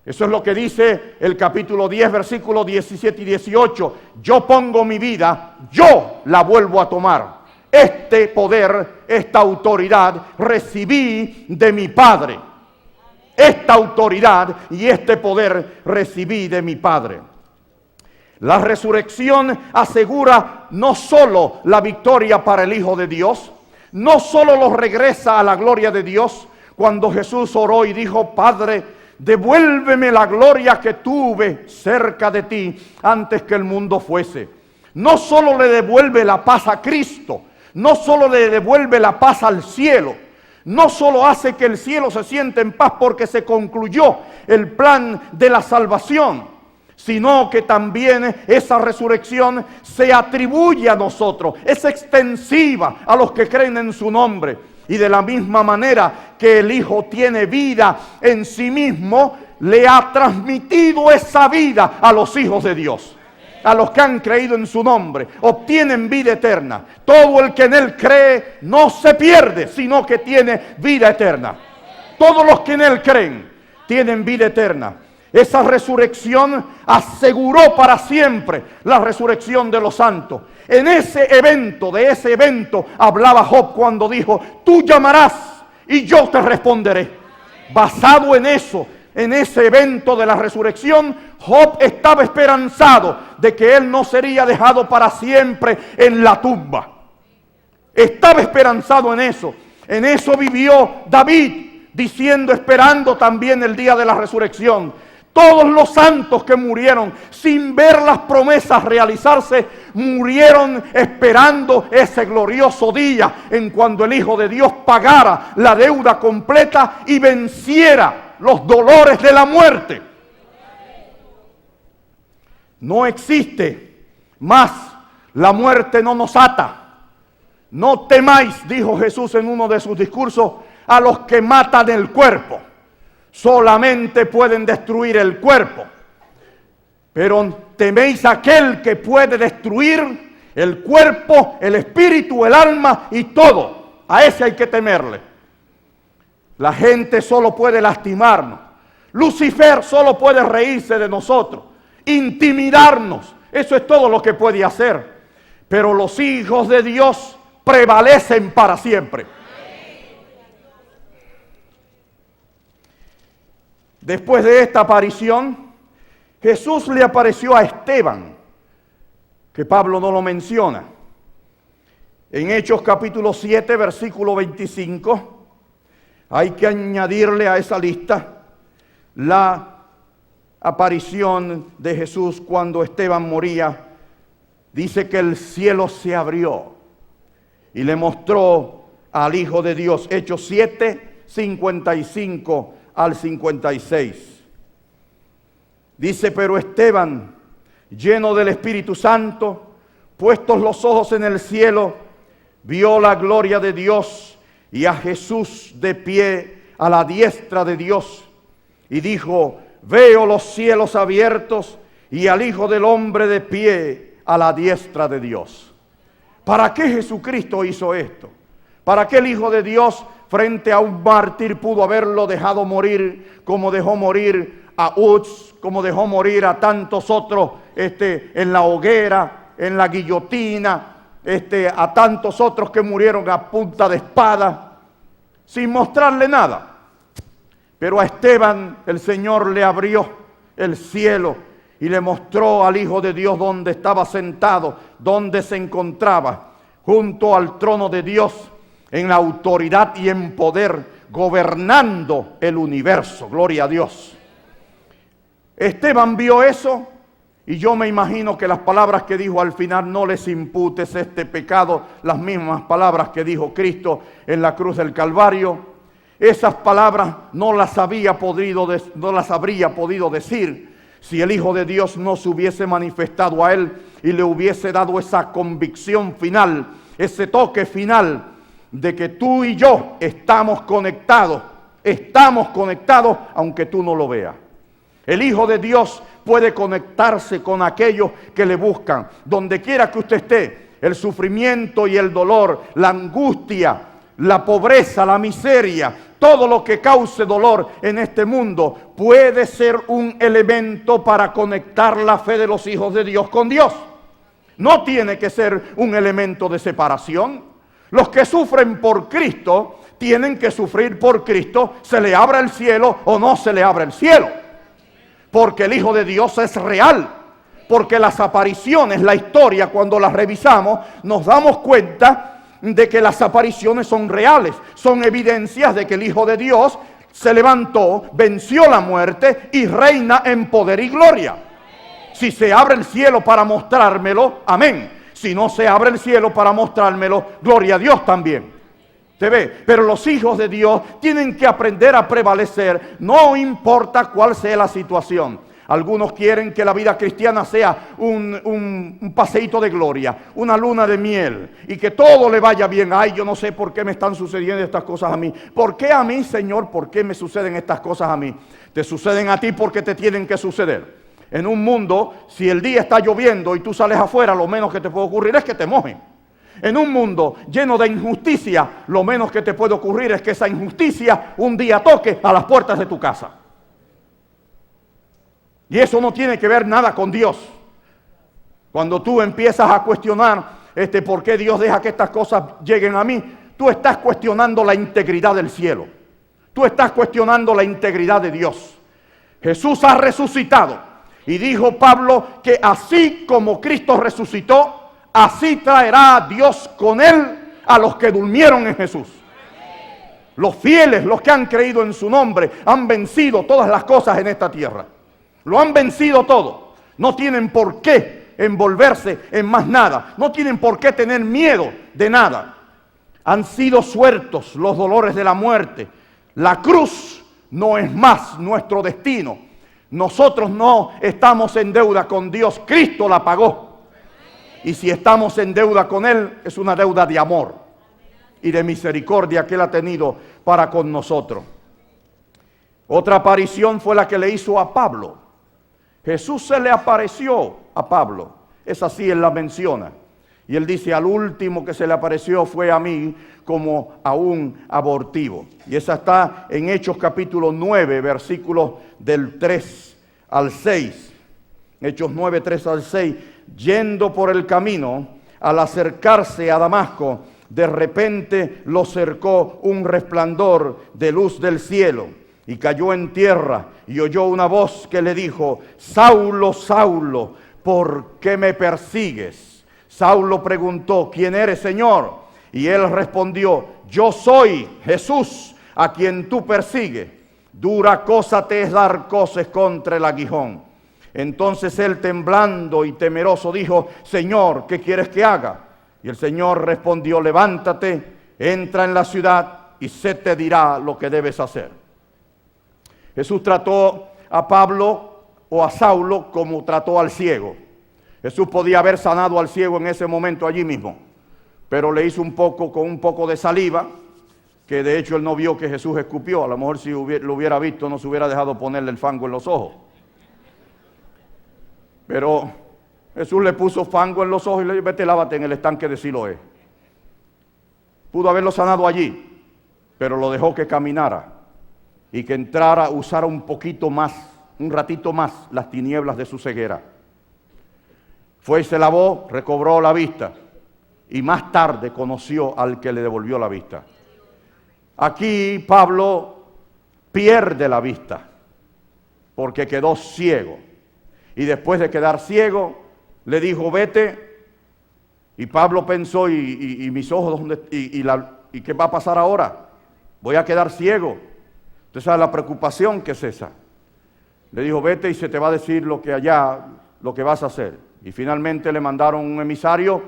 Eso es lo que dice el capítulo 10, versículos 17 y 18. Yo pongo mi vida, yo la vuelvo a tomar. Este poder, esta autoridad recibí de mi Padre. Esta autoridad y este poder recibí de mi Padre. La resurrección asegura no solo la victoria para el Hijo de Dios, no solo lo regresa a la gloria de Dios. Cuando Jesús oró y dijo, Padre, devuélveme la gloria que tuve cerca de ti antes que el mundo fuese. No solo le devuelve la paz a Cristo, no solo le devuelve la paz al cielo, no solo hace que el cielo se sienta en paz porque se concluyó el plan de la salvación, sino que también esa resurrección se atribuye a nosotros, es extensiva a los que creen en su nombre. Y de la misma manera que el Hijo tiene vida en sí mismo, le ha transmitido esa vida a los hijos de Dios. A los que han creído en su nombre, obtienen vida eterna. Todo el que en él cree no se pierde, sino que tiene vida eterna. Todos los que en él creen tienen vida eterna. Esa resurrección aseguró para siempre la resurrección de los santos. En ese evento, de ese evento, hablaba Job cuando dijo, tú llamarás y yo te responderé. Basado en eso, en ese evento de la resurrección, Job estaba esperanzado de que él no sería dejado para siempre en la tumba. Estaba esperanzado en eso. En eso vivió David, diciendo, esperando también el día de la resurrección. Todos los santos que murieron sin ver las promesas realizarse, murieron esperando ese glorioso día en cuando el Hijo de Dios pagara la deuda completa y venciera los dolores de la muerte. No existe más, la muerte no nos ata. No temáis, dijo Jesús en uno de sus discursos, a los que matan el cuerpo. Solamente pueden destruir el cuerpo. Pero teméis a aquel que puede destruir el cuerpo, el espíritu, el alma y todo. A ese hay que temerle. La gente solo puede lastimarnos. Lucifer solo puede reírse de nosotros, intimidarnos. Eso es todo lo que puede hacer. Pero los hijos de Dios prevalecen para siempre. Después de esta aparición, Jesús le apareció a Esteban, que Pablo no lo menciona. En Hechos capítulo 7, versículo 25, hay que añadirle a esa lista la aparición de Jesús cuando Esteban moría. Dice que el cielo se abrió y le mostró al Hijo de Dios. Hechos 7, 55 al 56. Dice: pero Esteban, lleno del Espíritu Santo, puestos los ojos en el cielo, vio la gloria de Dios y a Jesús de pie a la diestra de Dios. Y dijo: veo los cielos abiertos y al Hijo del Hombre de pie a la diestra de Dios. ¿Para qué Jesucristo hizo esto? ¿Para qué el Hijo de Dios, frente a un mártir, pudo haberlo dejado morir como dejó morir a Uz, como dejó morir a tantos otros en la hoguera, en la guillotina, a tantos otros que murieron a punta de espada, sin mostrarle nada? Pero a Esteban el Señor le abrió el cielo y le mostró al Hijo de Dios donde estaba sentado, donde se encontraba, junto al trono de Dios, en la autoridad y en poder, gobernando el universo. Gloria a Dios. Esteban vio eso, y yo me imagino que las palabras que dijo al final: no les imputes este pecado, las mismas palabras que dijo Cristo en la cruz del Calvario, esas palabras no las habría podido decir si el Hijo de Dios no se hubiese manifestado a él y le hubiese dado esa convicción final, ese toque final de que tú y yo estamos conectados aunque tú no lo veas. El Hijo de Dios puede conectarse con aquellos que le buscan. Donde quiera que usted esté, el sufrimiento y el dolor, la angustia, la pobreza, la miseria, todo lo que cause dolor en este mundo puede ser un elemento para conectar la fe de los hijos de Dios con Dios. No tiene que ser un elemento de separación. Los que sufren por Cristo tienen que sufrir por Cristo, se le abra el cielo o no se le abra el cielo. Porque el Hijo de Dios es real. Porque las apariciones, la historia, cuando las revisamos, nos damos cuenta de que las apariciones son reales. Son evidencias de que el Hijo de Dios se levantó, venció la muerte y reina en poder y gloria. Si se abre el cielo para mostrármelo, amén. Si no se abre el cielo para mostrármelo, gloria a Dios también. ¿Se ve? Pero los hijos de Dios tienen que aprender a prevalecer, no importa cuál sea la situación. Algunos quieren que la vida cristiana sea un paseíto de gloria, una luna de miel, y que todo le vaya bien. Ay, yo no sé por qué me están sucediendo estas cosas a mí. ¿Por qué a mí, Señor? ¿Por qué me suceden estas cosas a mí? Te suceden a ti porque te tienen que suceder. En un mundo, si el día está lloviendo y tú sales afuera, lo menos que te puede ocurrir es que te mojen. En un mundo lleno de injusticia, lo menos que te puede ocurrir es que esa injusticia un día toque a las puertas de tu casa. Y eso no tiene que ver nada con Dios. Cuando tú empiezas a cuestionar por qué Dios deja que estas cosas lleguen a mí, tú estás cuestionando la integridad del cielo. Tú estás cuestionando la integridad de Dios. Jesús ha resucitado. Y dijo Pablo que así como Cristo resucitó, así traerá Dios con él a los que durmieron en Jesús. Los fieles, los que han creído en su nombre, han vencido todas las cosas en esta tierra. Lo han vencido todo. No tienen por qué envolverse en más nada. No tienen por qué tener miedo de nada. Han sido sueltos los dolores de la muerte. La cruz no es más nuestro destino. Nosotros no estamos en deuda con Dios. Cristo la pagó. Y si estamos en deuda con Él, es una deuda de amor y de misericordia que Él ha tenido para con nosotros. Otra aparición fue la que le hizo a Pablo. Jesús se le apareció a Pablo. Es así, él la menciona. Y él dice: al último que se le apareció fue a mí como a un abortivo. Y esa está en Hechos capítulo 9, versículos del 3 al 6. Hechos 9, 3 al 6. Yendo por el camino, al acercarse a Damasco, de repente lo cercó un resplandor de luz del cielo, y cayó en tierra, y oyó una voz que le dijo: Saulo, Saulo, ¿por qué me persigues? Saulo preguntó: ¿quién eres, Señor? Y él respondió: yo soy Jesús, a quien tú persigues. Dura cosa te es dar coces contra el aguijón. Entonces él, temblando y temeroso, dijo: Señor, ¿qué quieres que haga? Y el Señor respondió: levántate, entra en la ciudad, y se te dirá lo que debes hacer. Jesús trató a Pablo o a Saulo como trató al ciego. Jesús podía haber sanado al ciego en ese momento allí mismo, pero le hizo con un poco de saliva, que de hecho él no vio que Jesús escupió. A lo mejor si lo hubiera visto no se hubiera dejado ponerle el fango en los ojos. Pero Jesús le puso fango en los ojos y le dijo: vete, lávate en el estanque de Siloé. Pudo haberlo sanado allí, pero lo dejó que caminara y que entrara, usara un poquito más, un ratito más, las tinieblas de su ceguera. Fue y se lavó, recobró la vista y más tarde conoció al que le devolvió la vista. Aquí Pablo pierde la vista porque quedó ciego. Y después de quedar ciego, le dijo: vete. Y Pablo pensó: ¿y mis ojos dónde? ¿Y qué va a pasar ahora? Voy a quedar ciego. Usted sabe la preocupación que es esa. Le dijo: vete y se te va a decir lo que vas a hacer. Y finalmente le mandaron un emisario.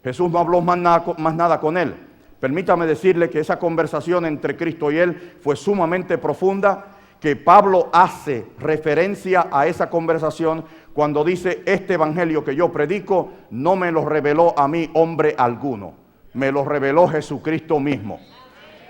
Jesús no habló más nada con él. Permítame decirle que esa conversación entre Cristo y él fue sumamente profunda, que Pablo hace referencia a esa conversación cuando dice: este evangelio que yo predico no me lo reveló a mí hombre alguno, me lo reveló Jesucristo mismo.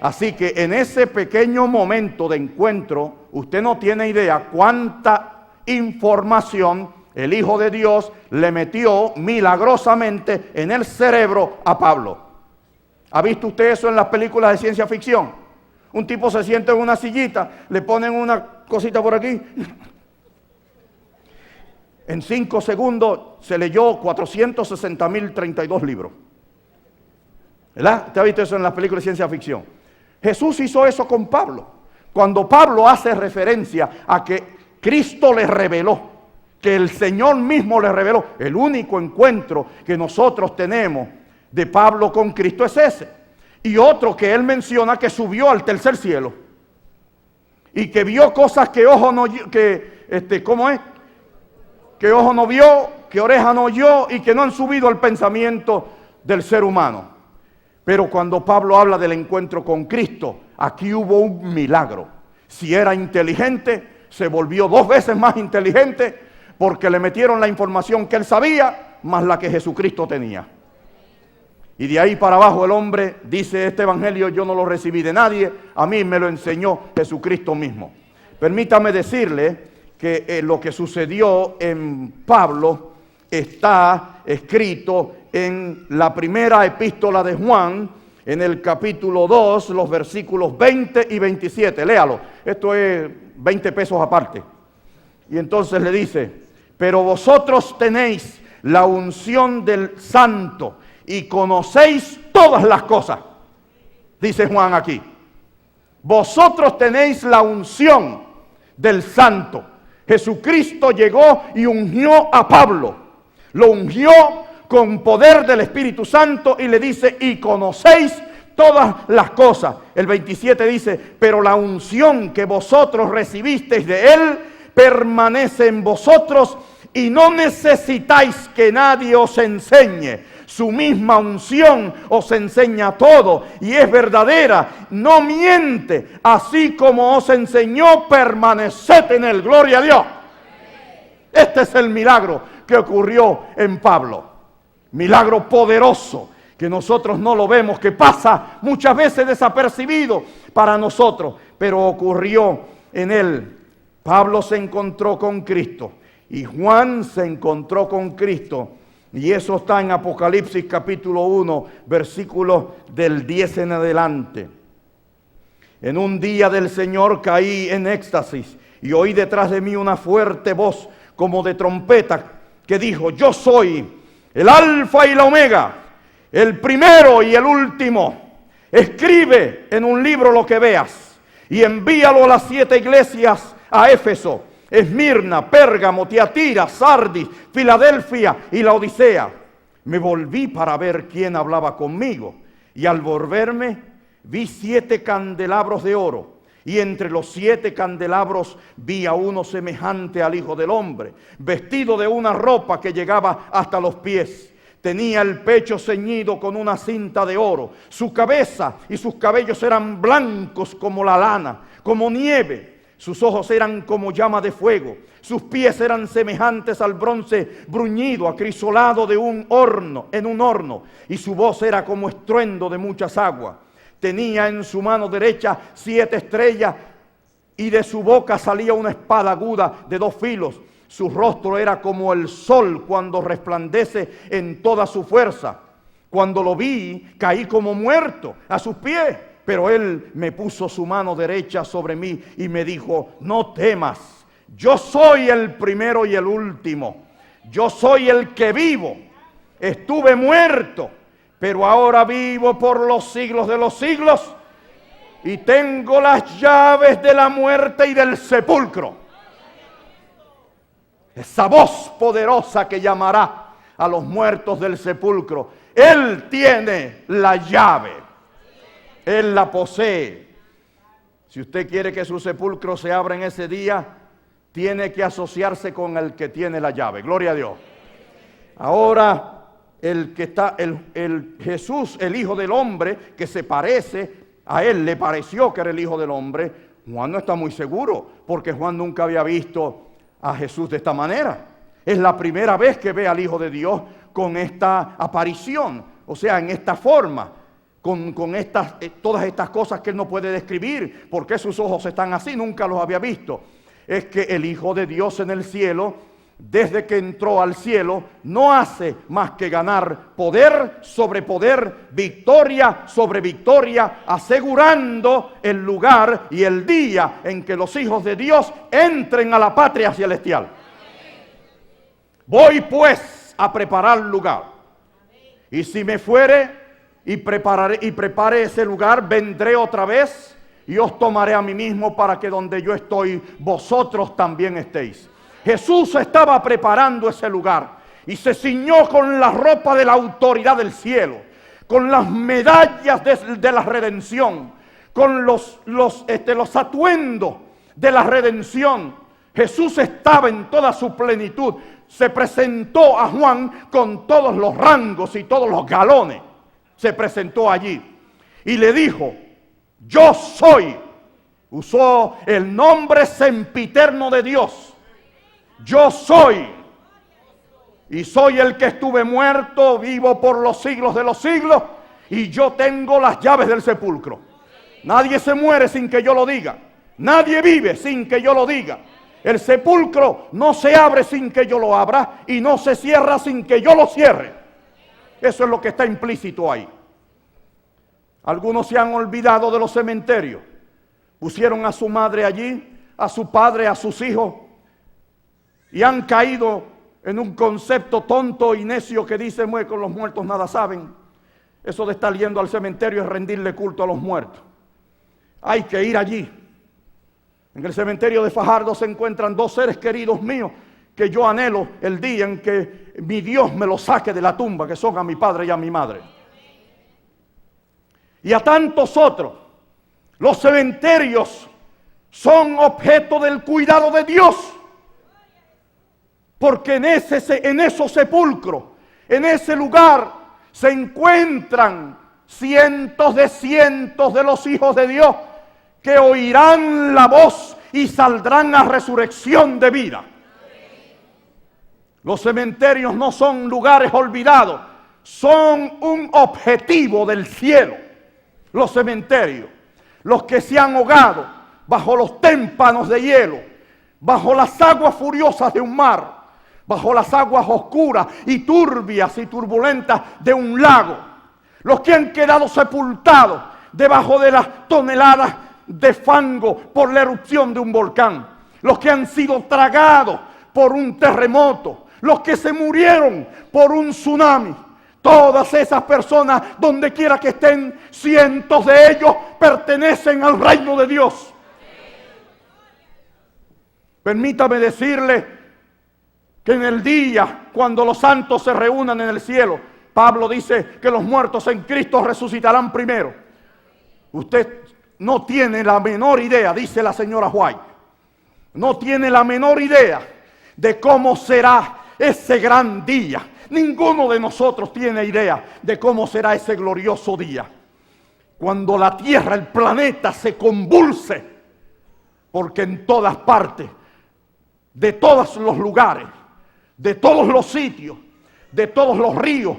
Así que en ese pequeño momento de encuentro, usted no tiene idea cuánta información el Hijo de Dios le metió milagrosamente en el cerebro a Pablo. ¿Ha visto usted eso en las películas de ciencia ficción? Un tipo se sienta en una sillita, le ponen una cosita por aquí. En 5 segundos se leyó 460.032 libros. ¿Verdad? ¿Usted ha visto eso en las películas de ciencia ficción? Jesús hizo eso con Pablo. Cuando Pablo hace referencia a que Cristo le reveló, que el Señor mismo le reveló, el único encuentro que nosotros tenemos de Pablo con Cristo es ese. Y otro que él menciona, que subió al tercer cielo y que vio cosas que ojo no, ¿cómo es? Que ojo no vio, que oreja no oyó y que no han subido al pensamiento del ser humano. Pero cuando Pablo habla del encuentro con Cristo, aquí hubo un milagro. Si era inteligente, se volvió 2 veces más inteligente, porque le metieron la información que él sabía, más la que Jesucristo tenía. Y de ahí para abajo el hombre dice: este evangelio yo no lo recibí de nadie, a mí me lo enseñó Jesucristo mismo. Permítame decirle que lo que sucedió en Pablo está escrito en la primera epístola de Juan, en el capítulo 2, los versículos 20 y 27. Léalo, esto es 20 pesos aparte. Y entonces le dice: pero vosotros tenéis la unción del Santo y conocéis todas las cosas. Dice Juan aquí: vosotros tenéis la unción del Santo. Jesucristo llegó y ungió a Pablo. Lo ungió con poder del Espíritu Santo y le dice: y conocéis todas las cosas. El 27 dice: pero la unción que vosotros recibisteis de Él permanece en vosotros y no necesitáis que nadie os enseñe. Su misma unción os enseña todo y es verdadera, no miente. Así como os enseñó, permaneced en Él. Gloria a Dios. Este es el milagro que ocurrió en Pablo. Milagro poderoso que nosotros no lo vemos, que pasa muchas veces desapercibido para nosotros, pero ocurrió en él. Pablo se encontró con Cristo y Juan se encontró con Cristo. Y eso está en Apocalipsis capítulo 1, versículos del 10 en adelante. En un día del Señor caí en éxtasis y oí detrás de mí una fuerte voz como de trompeta que dijo: yo soy el Alfa y la Omega, el primero y el último. Escribe en un libro lo que veas y envíalo a las 7 iglesias, a Éfeso, Esmirna, Pérgamo, Tiatira, Sardis, Filadelfia y Laodicea. Me volví para ver quién hablaba conmigo, y al volverme vi 7 candelabros de oro, y entre los 7 candelabros vi a uno semejante al Hijo del Hombre, vestido de una ropa que llegaba hasta los pies. Tenía el pecho ceñido con una cinta de oro. Su cabeza y sus cabellos eran blancos como la lana, como nieve. Sus ojos eran como llama de fuego. Sus pies eran semejantes al bronce bruñido, acrisolado en un horno. Y su voz era como estruendo de muchas aguas. Tenía en su mano derecha 7 estrellas, y de su boca salía una espada aguda de 2 filos. Su rostro era como el sol cuando resplandece en toda su fuerza. Cuando lo vi, caí como muerto a sus pies. Pero él me puso su mano derecha sobre mí y me dijo: no temas, yo soy el primero y el último. Yo soy el que vivo. Estuve muerto, pero ahora vivo por los siglos de los siglos. Y tengo las llaves de la muerte y del sepulcro. Esa voz poderosa que llamará a los muertos del sepulcro. Él tiene la llave. Él la posee. Si usted quiere que su sepulcro se abra en ese día, tiene que asociarse con el que tiene la llave. Gloria a Dios. Ahora, Jesús, el Hijo del Hombre, que se parece a él, le pareció que era el Hijo del Hombre. Juan no está muy seguro, porque Juan nunca había visto a Jesús de esta manera. Es la primera vez que ve al Hijo de Dios con esta aparición, o sea, en esta forma. Con todas estas cosas que él no puede describir. ¿Por qué sus ojos están así? Nunca los había visto. Es que el Hijo de Dios en el cielo, desde que entró al cielo, no hace más que ganar poder sobre poder, victoria sobre victoria, asegurando el lugar y el día en que los hijos de Dios entren a la patria celestial. Voy pues a preparar lugar. Y si me fuere y prepare ese lugar, vendré otra vez y os tomaré a mí mismo, para que donde yo estoy, vosotros también estéis. Jesús estaba preparando ese lugar y se ciñó con la ropa de la autoridad del cielo, con las medallas de la redención, con los atuendos de la redención. Jesús estaba en toda su plenitud. Se presentó a Juan con todos los rangos y todos los galones. Se presentó allí y le dijo: yo soy. Usó el nombre sempiterno de Dios. Yo soy. Y soy el que estuve muerto, vivo por los siglos de los siglos, y yo tengo las llaves del sepulcro. Nadie se muere sin que yo lo diga. Nadie vive sin que yo lo diga. El sepulcro no se abre sin que yo lo abra, y no se cierra sin que yo lo cierre. Eso es lo que está implícito ahí. Algunos se han olvidado de los cementerios. Pusieron a su madre allí, a su padre, a sus hijos, y han caído en un concepto tonto y necio que dice: con los muertos nada saben. Eso de estar yendo al cementerio es rendirle culto a los muertos. Hay que ir allí. En el cementerio de Fajardo se encuentran 2 seres queridos míos que yo anhelo el día en que mi Dios me los saque de la tumba, que son a mi padre y a mi madre. Y a tantos otros. Los cementerios son objeto del cuidado de Dios. Porque en esos sepulcros, en ese lugar, se encuentran cientos de los hijos de Dios que oirán la voz y saldrán a resurrección de vida. Los cementerios no son lugares olvidados, son un objetivo del cielo. Los cementerios, los que se han ahogado bajo los témpanos de hielo, bajo las aguas furiosas de un mar, bajo las aguas oscuras y turbias y turbulentas de un lago, los que han quedado sepultados debajo de las toneladas de fango por la erupción de un volcán, los que han sido tragados por un terremoto, los que se murieron por un tsunami. Todas esas personas, donde quiera que estén, cientos de ellos pertenecen al reino de Dios. Permítame decirle que en el día cuando los santos se reúnan en el cielo, Pablo dice que los muertos en Cristo resucitarán primero. Usted no tiene la menor idea, dice la señora White, no tiene la menor idea de cómo será ese gran día. Ninguno de nosotros tiene idea de cómo será ese glorioso día. Cuando la tierra, el planeta se convulse, porque en todas partes, de todos los lugares, de todos los sitios, de todos los ríos,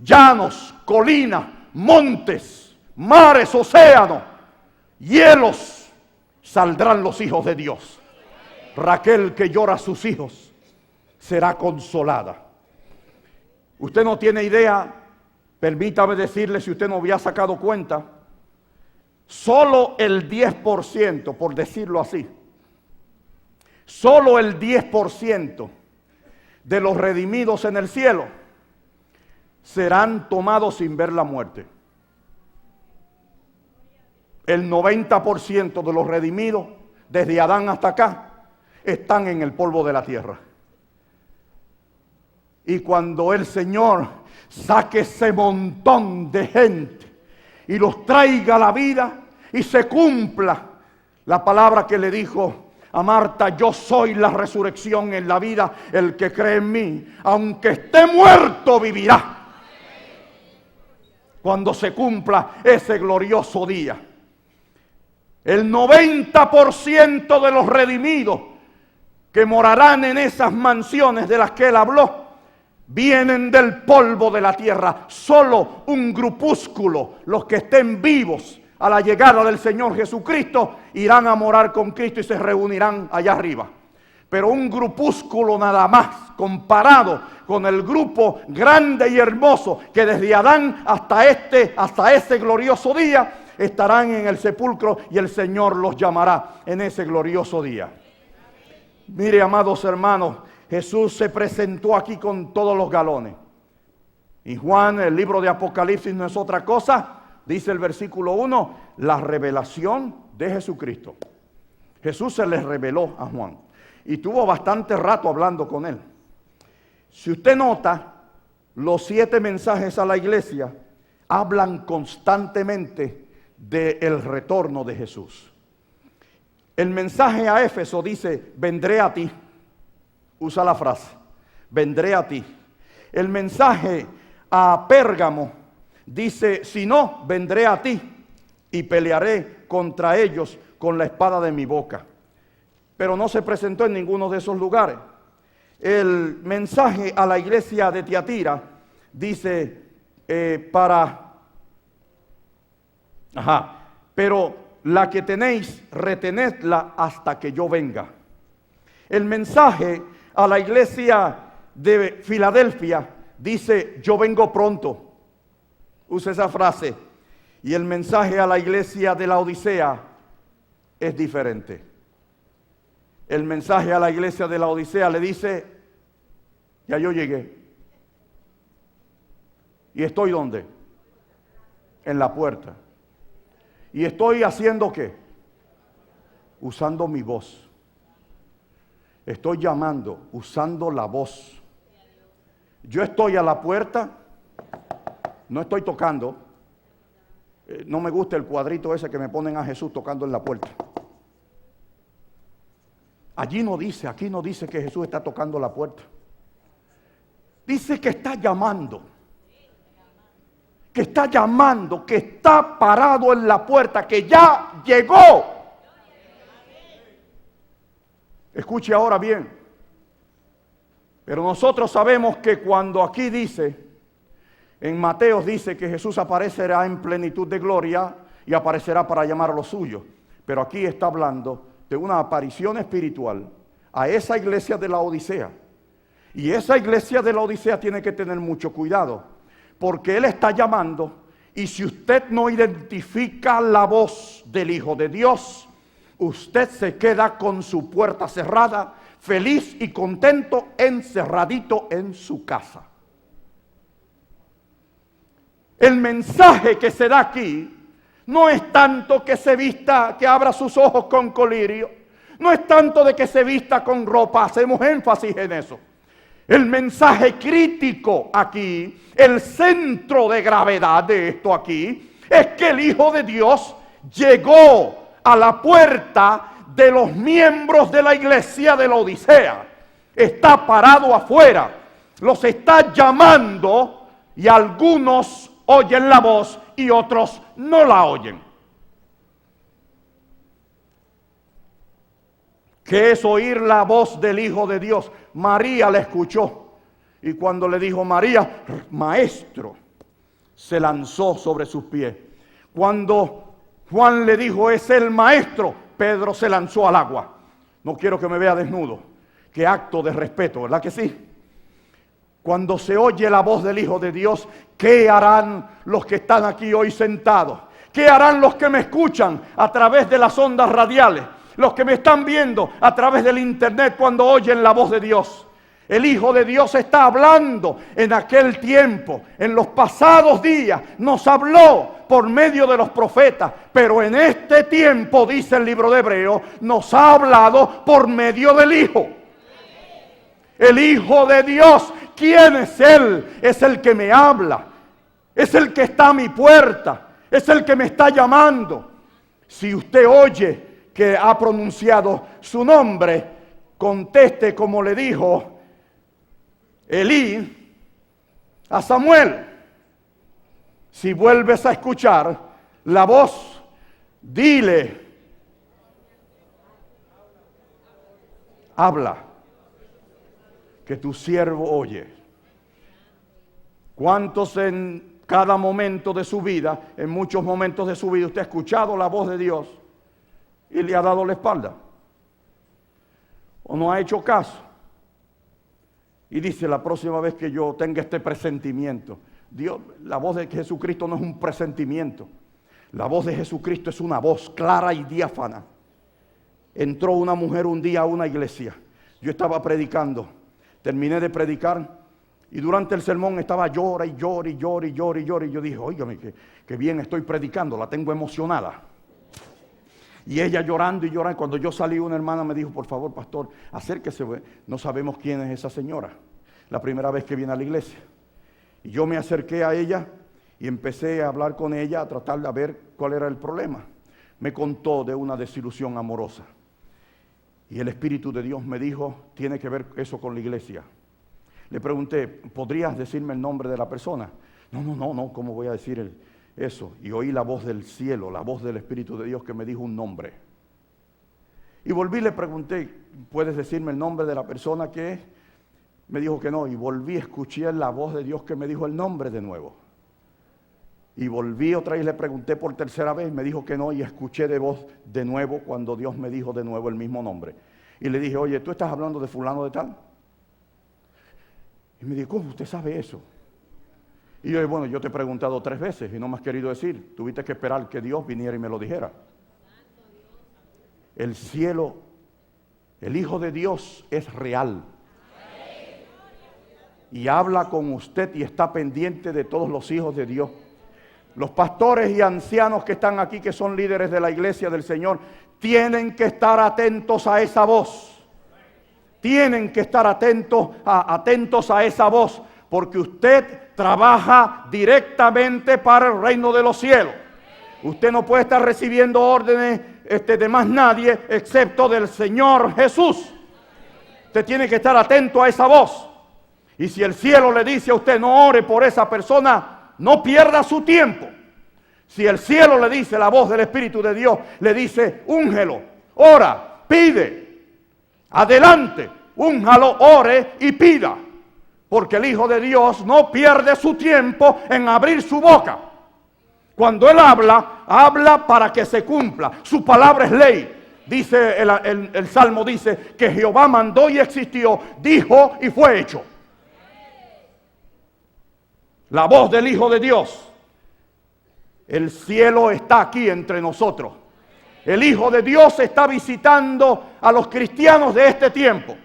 llanos, colinas, montes, mares, océanos, hielos, saldrán los hijos de Dios. Raquel, que llora a sus hijos, será consolada. Usted no tiene idea, permítame decirle, si usted no había sacado cuenta, solo el 10%, por decirlo así, solo el 10% de los redimidos en el cielo serán tomados sin ver la muerte. El 90% de los redimidos, desde Adán hasta acá, están en el polvo de la tierra. Y cuando el Señor saque ese montón de gente y los traiga a la vida y se cumpla la palabra que le dijo a Marta: yo soy la resurrección en la vida, el que cree en mí, aunque esté muerto, vivirá. Cuando se cumpla ese glorioso día, el 90% de los redimidos que morarán en esas mansiones de las que él habló, vienen del polvo de la tierra. Solo un grupúsculo, los que estén vivos a la llegada del Señor Jesucristo, irán a morar con Cristo y se reunirán allá arriba. Pero un grupúsculo nada más, comparado con el grupo grande y hermoso que desde Adán hasta ese glorioso día estarán en el sepulcro, y el Señor los llamará en ese glorioso día. Mire, amados hermanos, Jesús se presentó aquí con todos los galones. Y Juan, el libro de Apocalipsis, no es otra cosa. Dice el versículo 1, la revelación de Jesucristo. Jesús se les reveló a Juan y tuvo bastante rato hablando con él. Si usted nota, los 7 mensajes a la iglesia hablan constantemente del retorno de Jesús. El mensaje a Éfeso dice: vendré a ti. Usa la frase, vendré a ti. El mensaje a Pérgamo dice: si no, vendré a ti y pelearé contra ellos con la espada de mi boca. Pero no se presentó en ninguno de esos lugares. El mensaje a la iglesia de Tiatira dice: pero la que tenéis, retenedla hasta que yo venga. El mensaje a la iglesia de Filadelfia dice: yo vengo pronto. Usa esa frase. Y el mensaje a la iglesia de la Odisea es diferente. El mensaje a la iglesia de la Odisea le dice: ya yo llegué. ¿Y estoy dónde? En la puerta. ¿Y estoy haciendo qué? Usando mi voz. Estoy llamando, usando la voz. Yo estoy a la puerta, no estoy tocando. No me gusta el cuadrito ese que me ponen a Jesús tocando en la puerta. Allí no dice, aquí no dice que Jesús está tocando la puerta. Dice que está llamando. Que está llamando, que está parado en la puerta, que ya llegó. Escuche ahora bien. Pero nosotros sabemos que cuando aquí dice, en Mateo dice que Jesús aparecerá en plenitud de gloria y aparecerá para llamar a los suyos. Pero aquí está hablando de una aparición espiritual a esa iglesia de la Odisea. Y esa iglesia de la Odisea tiene que tener mucho cuidado, porque Él está llamando, y si usted no identifica la voz del Hijo de Dios, usted se queda con su puerta cerrada, feliz y contento, encerradito en su casa. El mensaje que se da aquí no es tanto que se vista, que abra sus ojos con colirio, no es tanto de que se vista con ropa, hacemos énfasis en eso. El mensaje crítico aquí, el centro de gravedad de esto aquí, es que el Hijo de Dios llegó a la puerta de los miembros de la iglesia de la Odisea. está parado afuera, los está llamando y algunos oyen la voz y otros no la oyen. ¿Qué es oír la voz del Hijo de Dios? María la escuchó y cuando le dijo María, Maestro, se lanzó sobre sus pies. Cuando Juan le dijo, es el Maestro, Pedro se lanzó al agua. No quiero que me vea desnudo. Qué acto de respeto, ¿verdad que sí? Cuando se oye la voz del Hijo de Dios, ¿qué harán los que están aquí hoy sentados? ¿Qué harán los que me escuchan a través de las ondas radiales? Los que me están viendo a través del internet cuando oyen la voz de Dios. El Hijo de Dios está hablando en aquel tiempo, en los pasados días, nos habló por medio de los profetas, pero en este tiempo, dice el libro de Hebreos, nos ha hablado por medio del Hijo. El Hijo de Dios, ¿quién es Él? Es el que me habla, es el que está a mi puerta, es el que me está llamando. Si usted oye que ha pronunciado su nombre, conteste como le dijo Elí a Samuel. Si vuelves a escuchar la voz, dile, habla, que tu siervo oye. ¿Cuántos en cada momento de su vida, en muchos momentos de su vida, usted ha escuchado la voz de Dios y le ha dado la espalda? ¿O no ha hecho caso? Y dice, la próxima vez que yo tenga este presentimiento, Dios, la voz de Jesucristo no es un presentimiento. La voz de Jesucristo es una voz clara y diáfana. Entró una mujer un día a una iglesia. Yo estaba predicando. Terminé de predicar y durante el sermón estaba llora y llora y llora y llora y llora. Y yo dije, óigame, que bien estoy predicando, la tengo emocionada. Y ella llorando y llorando. Cuando yo salí, una hermana me dijo, por favor, pastor, acérquese. No sabemos quién es esa señora. La primera vez que viene a la iglesia. Y yo me acerqué a ella y empecé a hablar con ella, a tratar de ver cuál era el problema. Me contó de una desilusión amorosa. Y el Espíritu de Dios me dijo, tiene que ver eso con la iglesia. Le pregunté, ¿podrías decirme el nombre de la persona? No, ¿cómo voy a decir eso? Y oí la voz del cielo, la voz del Espíritu de Dios que me dijo un nombre. Y volví y le pregunté, ¿puedes decirme el nombre de la persona que es? Me dijo que no, y volví, escuché la voz de Dios que me dijo el nombre de nuevo. Y volví otra vez, le pregunté por tercera vez, me dijo que no, y escuché de voz de nuevo cuando Dios me dijo de nuevo el mismo nombre. Y le dije, oye, ¿tú estás hablando de fulano de tal? Y me dijo, ¿cómo usted sabe eso? Y yo, bueno, yo te he preguntado 3 veces y no me has querido decir. Tuviste que esperar que Dios viniera y me lo dijera. El cielo, el Hijo de Dios es real. Y habla con usted y está pendiente de todos los hijos de Dios. Los pastores y ancianos que están aquí, que son líderes de la iglesia del Señor, tienen que estar atentos a esa voz. Tienen que estar atentos a esa voz, porque usted trabaja directamente para el reino de los cielos. Usted no puede estar recibiendo órdenes de más nadie excepto del Señor Jesús. Usted tiene que estar atento a esa voz. Y si el cielo le dice a usted no ore por esa persona, no pierda su tiempo. Si el cielo le dice, la voz del Espíritu de Dios le dice, úngelo, ora, pide, adelante, únjalo, ore y pida. Porque el Hijo de Dios no pierde su tiempo en abrir su boca. Cuando Él habla, habla para que se cumpla. Su palabra es ley. Dice el Salmo, dice que Jehová mandó y existió, dijo y fue hecho. La voz del Hijo de Dios. El cielo está aquí entre nosotros. El Hijo de Dios está visitando a los cristianos de este tiempo.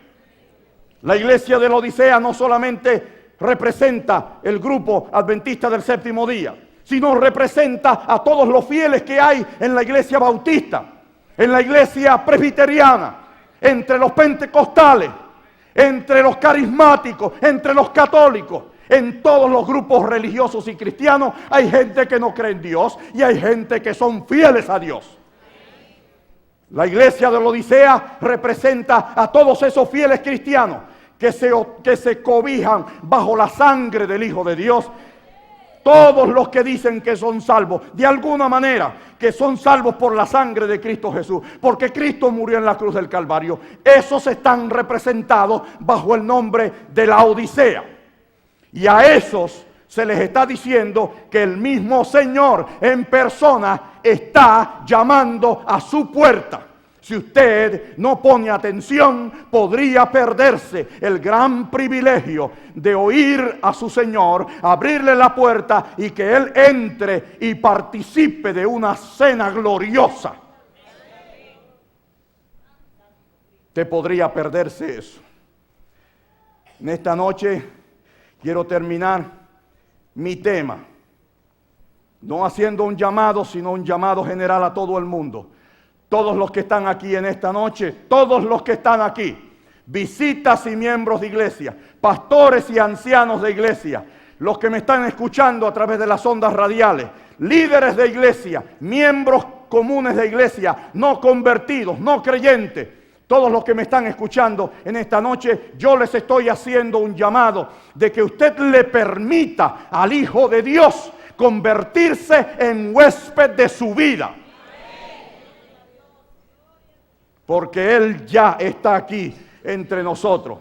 La iglesia de la Odisea no solamente representa el grupo adventista del séptimo día, sino representa a todos los fieles que hay en la iglesia bautista, en la iglesia presbiteriana, entre los pentecostales, entre los carismáticos, entre los católicos. En todos los grupos religiosos y cristianos hay gente que no cree en Dios y hay gente que son fieles a Dios. La iglesia de la Odisea representa a todos esos fieles cristianos que se cobijan bajo la sangre del Hijo de Dios. Todos los que dicen que son salvos, de alguna manera, que son salvos por la sangre de Cristo Jesús, porque Cristo murió en la cruz del Calvario, esos están representados bajo el nombre de la Odisea. Y a esos se les está diciendo que el mismo Señor en persona está llamando a su puerta. Si usted no pone atención, podría perderse el gran privilegio de oír a su Señor, abrirle la puerta y que Él entre y participe de una cena gloriosa. Usted podría perderse eso. En esta noche quiero terminar mi tema, no haciendo un llamado, sino un llamado general a todo el mundo. Todos los que están aquí en esta noche, todos los que están aquí, visitas y miembros de iglesia, pastores y ancianos de iglesia, los que me están escuchando a través de las ondas radiales, líderes de iglesia, miembros comunes de iglesia, no convertidos, no creyentes, todos los que me están escuchando en esta noche, yo les estoy haciendo un llamado de que usted le permita al Hijo de Dios convertirse en huésped de su vida. Porque Él ya está aquí entre nosotros.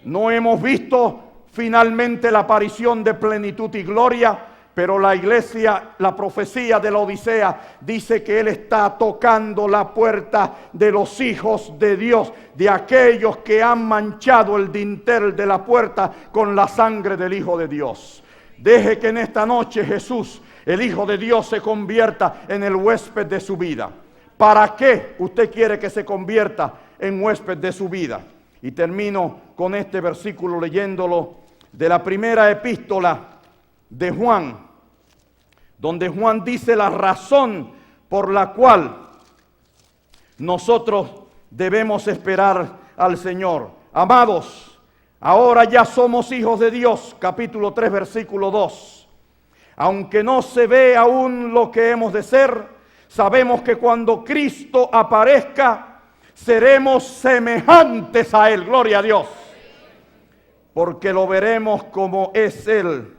No hemos visto finalmente la aparición de plenitud y gloria, pero la iglesia, la profecía de la Odisea dice que Él está tocando la puerta de los hijos de Dios, de aquellos que han manchado el dintel de la puerta con la sangre del Hijo de Dios. Deje que en esta noche Jesús, el Hijo de Dios, se convierta en el huésped de su vida. ¿Para qué usted quiere que se convierta en huésped de su vida? Y termino con este versículo leyéndolo de la primera epístola de Juan, donde Juan dice la razón por la cual nosotros debemos esperar al Señor. Amados, ahora ya somos hijos de Dios, capítulo 3, versículo 2. Aunque no se ve aún lo que hemos de ser, sabemos que cuando Cristo aparezca, seremos semejantes a Él. Gloria a Dios. Porque lo veremos como es Él.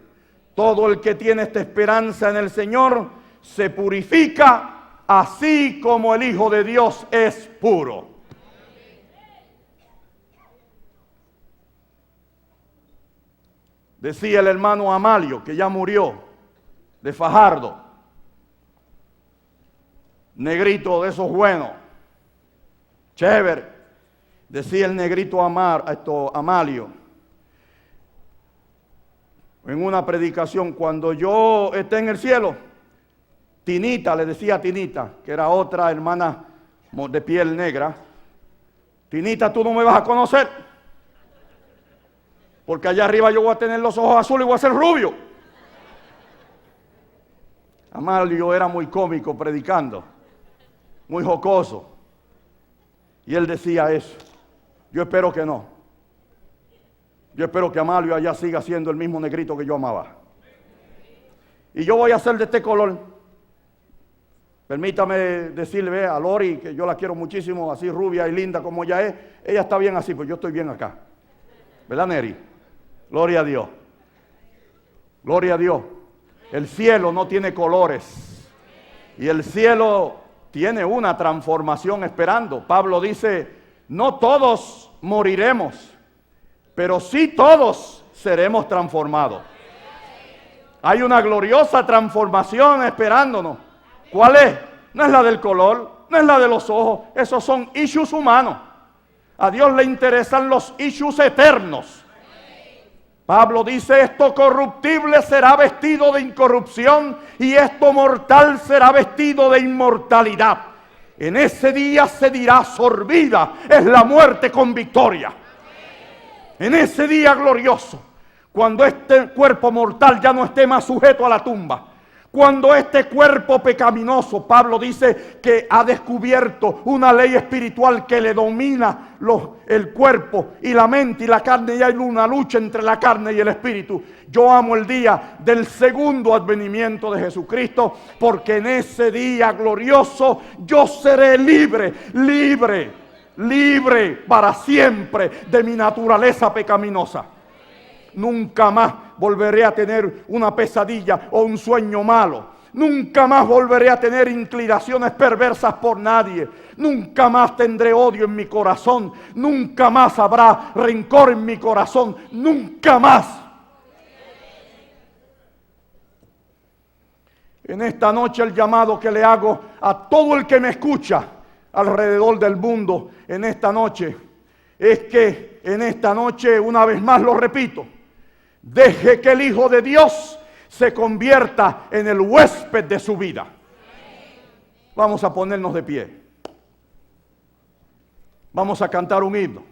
Todo el que tiene esta esperanza en el Señor se purifica, así como el Hijo de Dios es puro. Decía el hermano Amalio, que ya murió, de Fajardo. Negrito de esos buenos, chévere. Decía el negrito Amalio en una predicación: cuando yo esté en el cielo, Tinita, le decía a Tinita, que era otra hermana de piel negra, Tinita, tú no me vas a conocer, porque allá arriba yo voy a tener los ojos azules y voy a ser rubio. Amalio era muy cómico predicando, muy jocoso, y él decía eso. Yo espero que no. Yo espero que Amalio allá siga siendo el mismo negrito que yo amaba. Y yo voy a ser de este color. Permítame decirle a Lori, que yo la quiero muchísimo, así rubia y linda como ella es. Ella está bien así, pues yo estoy bien acá. ¿Verdad, Neri? Gloria a Dios. Gloria a Dios. El cielo no tiene colores. Y el cielo tiene una transformación esperando. Pablo dice, no todos moriremos, pero sí todos seremos transformados. Hay una gloriosa transformación esperándonos. ¿Cuál es? No es la del color, no es la de los ojos. Esos son issues humanos. A Dios le interesan los issues eternos. Pablo dice, esto corruptible será vestido de incorrupción y esto mortal será vestido de inmortalidad. En ese día se dirá, sorbida es la muerte con victoria. En ese día glorioso, cuando este cuerpo mortal ya no esté más sujeto a la tumba, cuando este cuerpo pecaminoso, Pablo dice que ha descubierto una ley espiritual que le domina el cuerpo y la mente y la carne, y hay una lucha entre la carne y el espíritu. Yo amo el día del segundo advenimiento de Jesucristo, porque en ese día glorioso yo seré libre, libre. libre para siempre de mi naturaleza pecaminosa. Nunca más volveré a tener una pesadilla o un sueño malo. Nunca más volveré a tener inclinaciones perversas por nadie. Nunca más tendré odio en mi corazón. Nunca más habrá rencor en mi corazón. Nunca más. En esta noche el llamado que le hago a todo el que me escucha alrededor del mundo en esta noche es que en esta noche, una vez más lo repito, deje que el Hijo de Dios se convierta en el huésped de su vida. Vamos a ponernos de pie. Vamos a cantar un himno.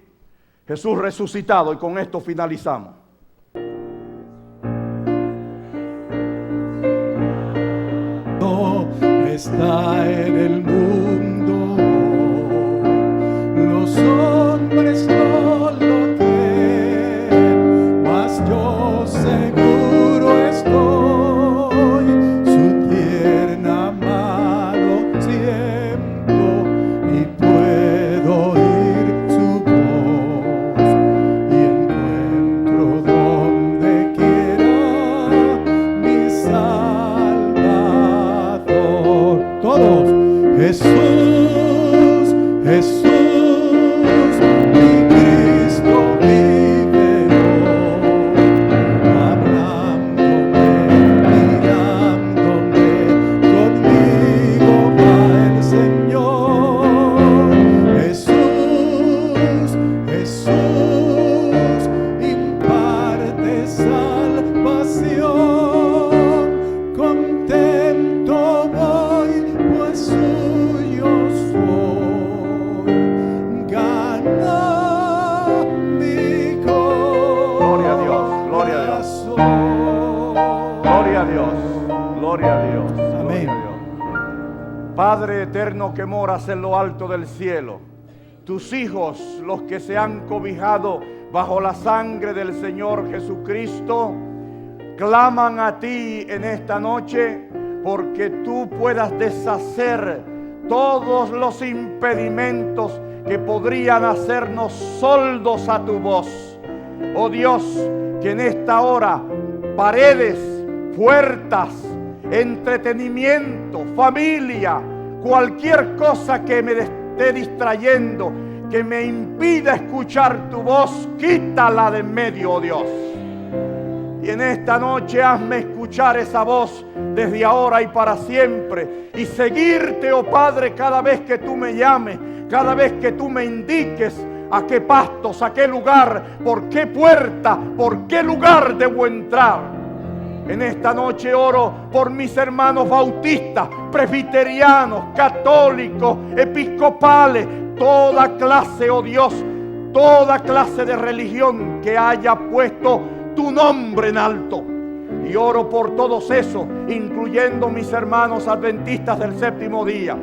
Jesús resucitado, y con esto finalizamos. Está en el mundo, los hombres no lo creen, mas yo seguro estoy, su tierna mano siento y puedo oír su voz y encuentro donde quiera mi todos, Jesús, Jesús, mi Cristo vive hoy, hablándome, mirándome, conmigo va el Señor. Jesús, Jesús, imparte salvación, contento voy, pues suyo soy, gana mi corazón. Gloria a Dios, gloria a Dios. Gloria a Dios, gloria a Dios. Amén. Gloria a Dios. Padre eterno que moras en lo alto del cielo, tus hijos, los que se han cobijado bajo la sangre del Señor Jesucristo, claman a ti en esta noche porque tú puedas deshacer todos los impedimentos que podrían hacernos sordos a tu voz. Oh Dios, que en esta hora paredes, puertas, entretenimiento, familia, cualquier cosa que me esté distrayendo, que me impida escuchar tu voz, quítala de en medio, oh Dios. Y en esta noche hazme escuchar esa voz desde ahora y para siempre. Y seguirte, oh Padre, cada vez que tú me llames, cada vez que tú me indiques a qué pastos, a qué lugar, por qué puerta, por qué lugar debo entrar. En esta noche oro por mis hermanos bautistas, presbiterianos, católicos, episcopales, toda clase, oh Dios, toda clase de religión que haya puesto tu nombre en alto. Y oro por todos esos, incluyendo mis hermanos adventistas del séptimo día.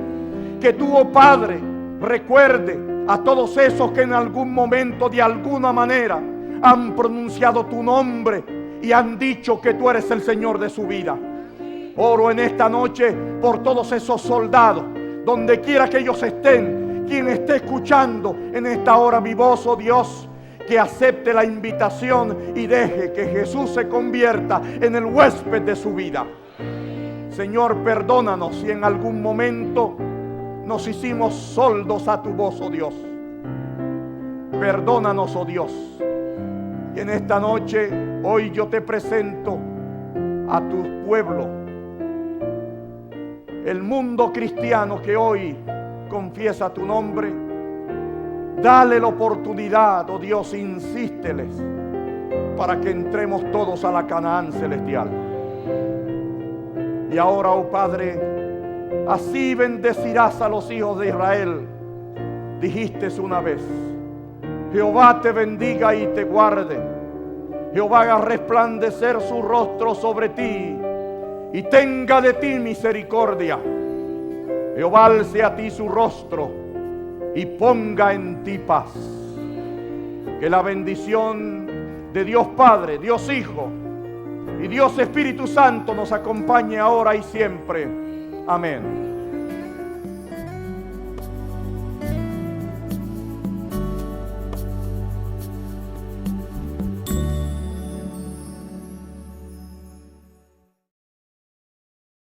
Que tú, oh Padre, recuerde a todos esos que en algún momento, de alguna manera, han pronunciado tu nombre y han dicho que tú eres el Señor de su vida. Oro en esta noche por todos esos soldados, donde quiera que ellos estén, quien esté escuchando en esta hora mi voz, oh Dios, que acepte la invitación y deje que Jesús se convierta en el huésped de su vida. Señor, perdónanos si en algún momento nos hicimos sordos a tu voz, oh Dios. Perdónanos, oh Dios. Y en esta noche, hoy yo te presento a tu pueblo, el mundo cristiano que hoy confiesa tu nombre. Dale la oportunidad, oh Dios, insísteles para que entremos todos a la Canaán celestial. Y ahora, oh Padre, así bendecirás a los hijos de Israel. Dijiste una vez: Jehová te bendiga y te guarde. Jehová haga resplandecer su rostro sobre ti y tenga de ti misericordia. Jehová alce a ti su rostro y ponga en ti paz. Que la bendición de Dios Padre, Dios Hijo y Dios Espíritu Santo nos acompañe ahora y siempre. Amén.